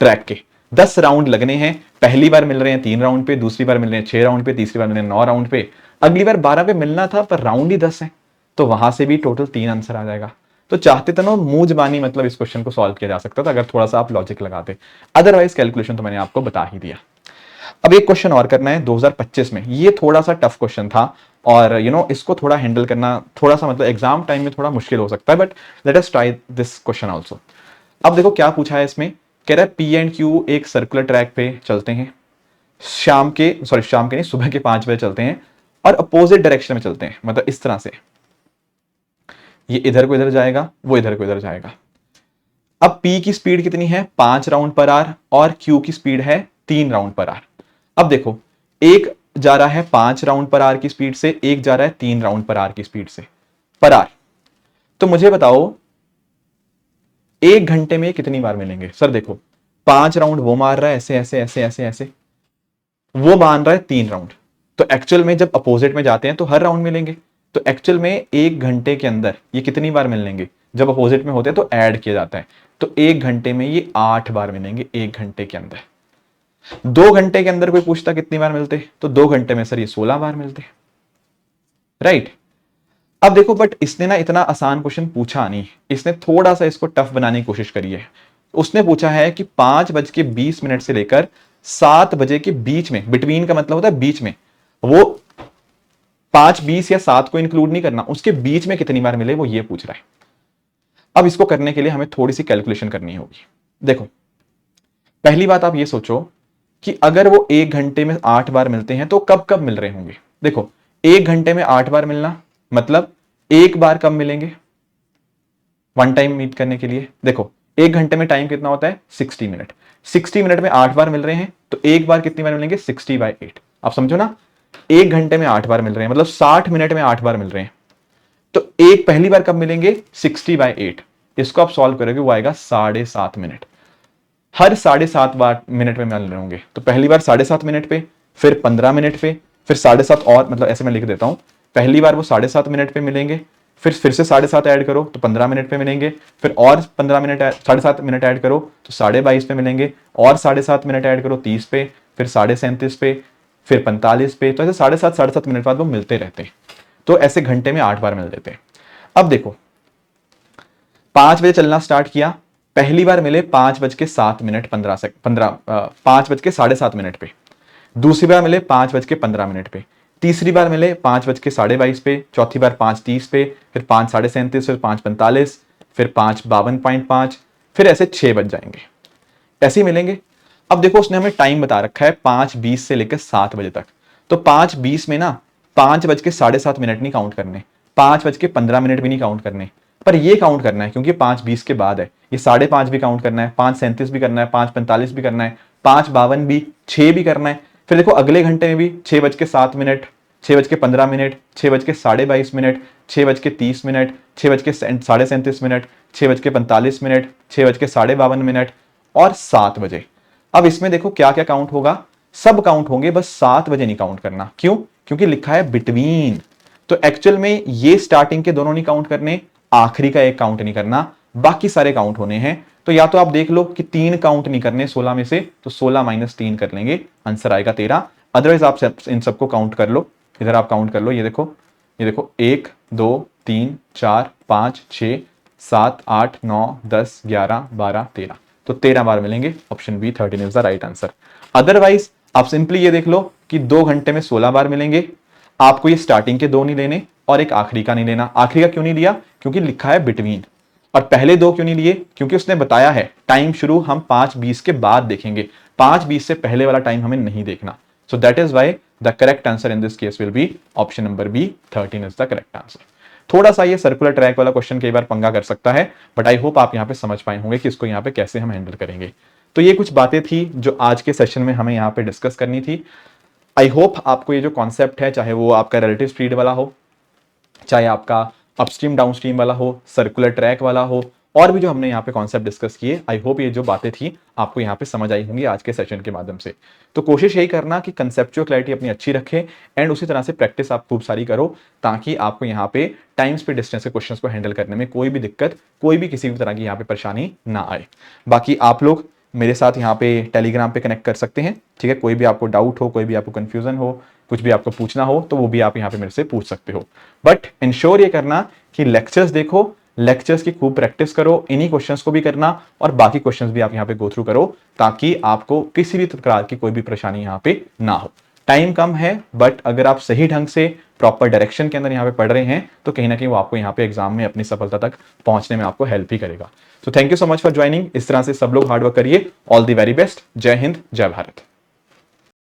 ट्रैक के। 10 राउंड लगने हैं। पहली बार मिल रहे हैं 3 राउंड पे, दूसरी बार मिल रहे हैं 6 राउंड पे, तीसरी बार मिल रहे हैं 9 राउंड पे, अगली बार 12 पे मिलना था पर राउंड ही 10 है, तो वहां से भी टोटल 3 आंसर आ जाएगा। तो चाहते तो ना मुंह जबानी मतलब इस क्वेश्चन को सॉल्व किया जा सकता था अगर थोड़ा सा आप लॉजिक लगाते, अदरवाइज कैलकुलेशन तो मैंने आपको बता ही दिया। अब एक क्वेश्चन और करना है 2025 में, ये थोड़ा सा टफ क्वेश्चन था और इसको थोड़ा हैंडल करना थोड़ा सा मतलब एग्जाम टाइम में थोड़ा मुश्किल हो सकता है, but let us try this question also. अब देखो क्या पूछा है इसमें, कह रहा है पी एंड क्यू एक सर्कुलर ट्रैक पे चलते हैं, शाम के नहीं, सुबह के 5 बजे चलते हैं और अपोजिट डायरेक्शन में चलते हैं, मतलब इस तरह से, ये इधर को इधर जाएगा, वो इधर को इधर जाएगा। अब P की स्पीड कितनी है 5 राउंड पर आवर और Q की स्पीड है 3 राउंड पर आवर। अब देखो एक जा रहा है 5 राउंड पर आवर की स्पीड से, एक जा रहा है 3 राउंड पर आवर की स्पीड से पर आवर। तो मुझे बताओ 1 घंटे में कितनी बार मिलेंगे? सर देखो 5 राउंड वो मार रहा है ऐसे ऐसे ऐसे ऐसे ऐसे, वो मान रहा है 3 राउंड, तो एक्चुअल में जब अपोजिट में जाते हैं तो हर राउंड मिलेंगे। तो एक्चुअल में 1 घंटे के अंदर ये कितनी बार मिलेंगे? जब अपोजिट में होते हैं तो ऐड किया जाता है, तो 1 घंटे में ये 8 बार मिलेंगे 1 घंटे के अंदर। 2 घंटे के अंदर कोई पूछता कितनी बार मिलते, तो 2 घंटे में सर ये 16 बार मिलते, राइट। अब देखो बट इसने ना इतना आसान क्वेश्चन पूछा नहीं, इसने थोड़ा सा इसको टफ बनाने की कोशिश करी है। उसने पूछा है कि 5:20 से लेकर 7 बजे के बीच में, बिटवीन का मतलब होता है बीच में, वो 5:20 या 7 को इंक्लूड नहीं करना, उसके बीच में कितनी बार मिले वो ये पूछ रहा है। अब इसको करने के लिए हमें थोड़ी सी कैलकुलेशन करनी होगी। देखो पहली बात आप ये सोचो कि अगर वो 1 घंटे में 8 बार मिलते हैं तो कब कब मिल रहे होंगे? देखो 1 घंटे में 8 बार मिलना मतलब एक बार कब मिलेंगे वन टाइम मीट करने के लिए? देखो 1 घंटे में टाइम कितना होता है 60 मिनट, 60 मिनट में 8 बार मिल रहे हैं तो एक बार कितनी बार मिलेंगे 60/8। आप समझो ना, 1 घंटे में 8 बार मिल रहे हैं मतलब 60 मिनट में 8 बार मिल रहे हैं, तो एक पहली बार कब मिलेंगे 60/8। इसको आप सॉल्व करोगे वो आएगा 7.5 मिनट, हर 7.5 बार मिनट में मिल रहे होंगे। तो पहली बार 7.5 मिनट पे, फिर 15 मिनट पे, फिर 7.5 और मतलब ऐसे मैं लिख देता हूं, पहली बार वो 7.5 मिनट पे मिलेंगे, फिर से 7.5 ऐड करो तो 15 मिनट पे मिलेंगे, फिर और 15 मिनट 7.5 मिनट ऐड करो तो 22.5 पे मिलेंगे, और 7.5 मिनट ऐड करो 30 पे, फिर 37.5 पे, फिर 45 पे, तो ऐसे 7.5 मिनट बाद वो मिलते रहते हैं। तो ऐसे घंटे में 8 बार मिल देते हैं। अब देखो 5 बजे चलना स्टार्ट किया, पहली बार मिले 5:15 पे, दूसरी बार मिले 5:15 पे, तीसरी बार मिले 5:22 पे, चौथी बार 5:30 पे, फिर 5:37, फिर 5:45, फिर 5:52.5, फिर ऐसे 6 बज जाएंगे, ऐसे ही मिलेंगे। अब देखो उसने हमें टाइम बता रखा है 5:20 से लेकर 7 बजे तक, तो 5:20 में ना 5:07 नहीं काउंट करने, 5:15 भी नहीं काउंट करने, पर ये काउंट करना है क्योंकि 5:20 के बाद है, ये 5:30 भी काउंट करना है, 5:37 भी करना है, 5:45 भी करना है, 5:52 भी, 6 भी करना है। फिर देखो अगले घंटे में भी 6:07, 6:15, 6:22, 6:30, 6:37, 6:45, 6:52 और 7 बजे। अब इसमें देखो क्या क्या काउंट होगा, सब काउंट होंगे, बस 7 बजे नहीं काउंट करना। क्यों? क्योंकि लिखा है बिटवीन, तो एक्चुअल में ये स्टार्टिंग के दोनों नहीं काउंट करने, आखिरी का एक काउंट नहीं करना, बाकी सारे काउंट होने हैं। तो या तो आप देख लो कि 3 काउंट नहीं करने 16 में से, तो 16 - 3 कर लेंगे, आंसर आएगा 13। अदरवाइज आप इन सबको काउंट कर लो, इधर आप काउंट कर लो, ये देखो 1 2 3 4 5 6 7 8 9 10 11 12 13, तो 13 बार मिलेंगे। Option B 13 is the right answer. Otherwise आप सिंपली ये देख लो कि 2 घंटे में 16 बार मिलेंगे, आपको ये स्टार्टिंग के 2 नहीं लेने और एक आखिरी का नहीं लेना। आखिरी का क्यों नहीं लिया? क्योंकि लिखा है बिटवीन। और पहले 2 क्यों नहीं लिए? क्योंकि उसने बताया है टाइम शुरू हम 5:20 के बाद देखेंगे, 5:20 से पहले वाला टाइम हमें नहीं देखना। So that is why the correct answer in this case will be option number B, 13 is the correct answer. थोड़ा सा ये सर्कुलर ट्रैक वाला क्वेश्चन कई बार पंगा कर सकता है, बट आई होप आप यहाँ पे समझ पाए होंगे कि इसको यहाँ पे कैसे हम हैंडल करेंगे। तो ये कुछ बातें थी जो आज के सेशन में हमें यहाँ पे डिस्कस करनी थी। आई होप आपको ये जो कॉन्सेप्ट है, चाहे वो आपका रिलेटिव स्पीड वाला हो, चाहे आपका अपस्ट्रीम डाउनस्ट्रीम वाला हो, सर्कुलर ट्रैक वाला हो, और भी जो हमने यहाँ पे कॉन्सेप्ट डिस्कस किए, आई होप ये जो बातें थी आपको यहाँ पे समझ आई होंगी आज के सेशन के माध्यम से। तो कोशिश यही करना कि कंसेप्चुअल क्लैरिटी अपनी अच्छी रखें एंड उसी तरह से प्रैक्टिस आप खूब सारी करो, ताकि आपको यहाँ पे टाइम स्पीड डिस्टेंस के क्वेश्चंस को हैंडल करने में कोई भी दिक्कत, कोई भी किसी भी तरह की यहाँ पे परेशानी ना आए। बाकी आप लोग मेरे साथ यहाँ पे टेलीग्राम पे कनेक्ट कर सकते हैं, ठीक है। कोई भी आपको डाउट हो, कोई भी आपको कंफ्यूजन हो, कुछ भी आपको पूछना हो, तो वो भी आप यहाँ पे मेरे से पूछ सकते हो। बट इंश्योर ये करना कि लेक्चर्स देखो, लेक्चर्स की खूब प्रैक्टिस करो, इन्हीं क्वेश्चंस को भी करना और बाकी क्वेश्चंस भी आप यहाँ पे गो थ्रू करो, ताकि आपको किसी भी प्रकार की कोई भी परेशानी यहाँ पे ना हो। टाइम कम है, बट अगर आप सही ढंग से प्रॉपर डायरेक्शन के अंदर यहाँ पे पढ़ रहे हैं तो कहीं ना कहीं वो आपको यहाँ पे एग्जाम में अपनी सफलता तक पहुंचने में आपको हेल्प ही करेगा। तो thank you so much for joining. इस तरह से सब लोग हार्डवर्क करिए। All the very best. जय हिंद, जय भारत।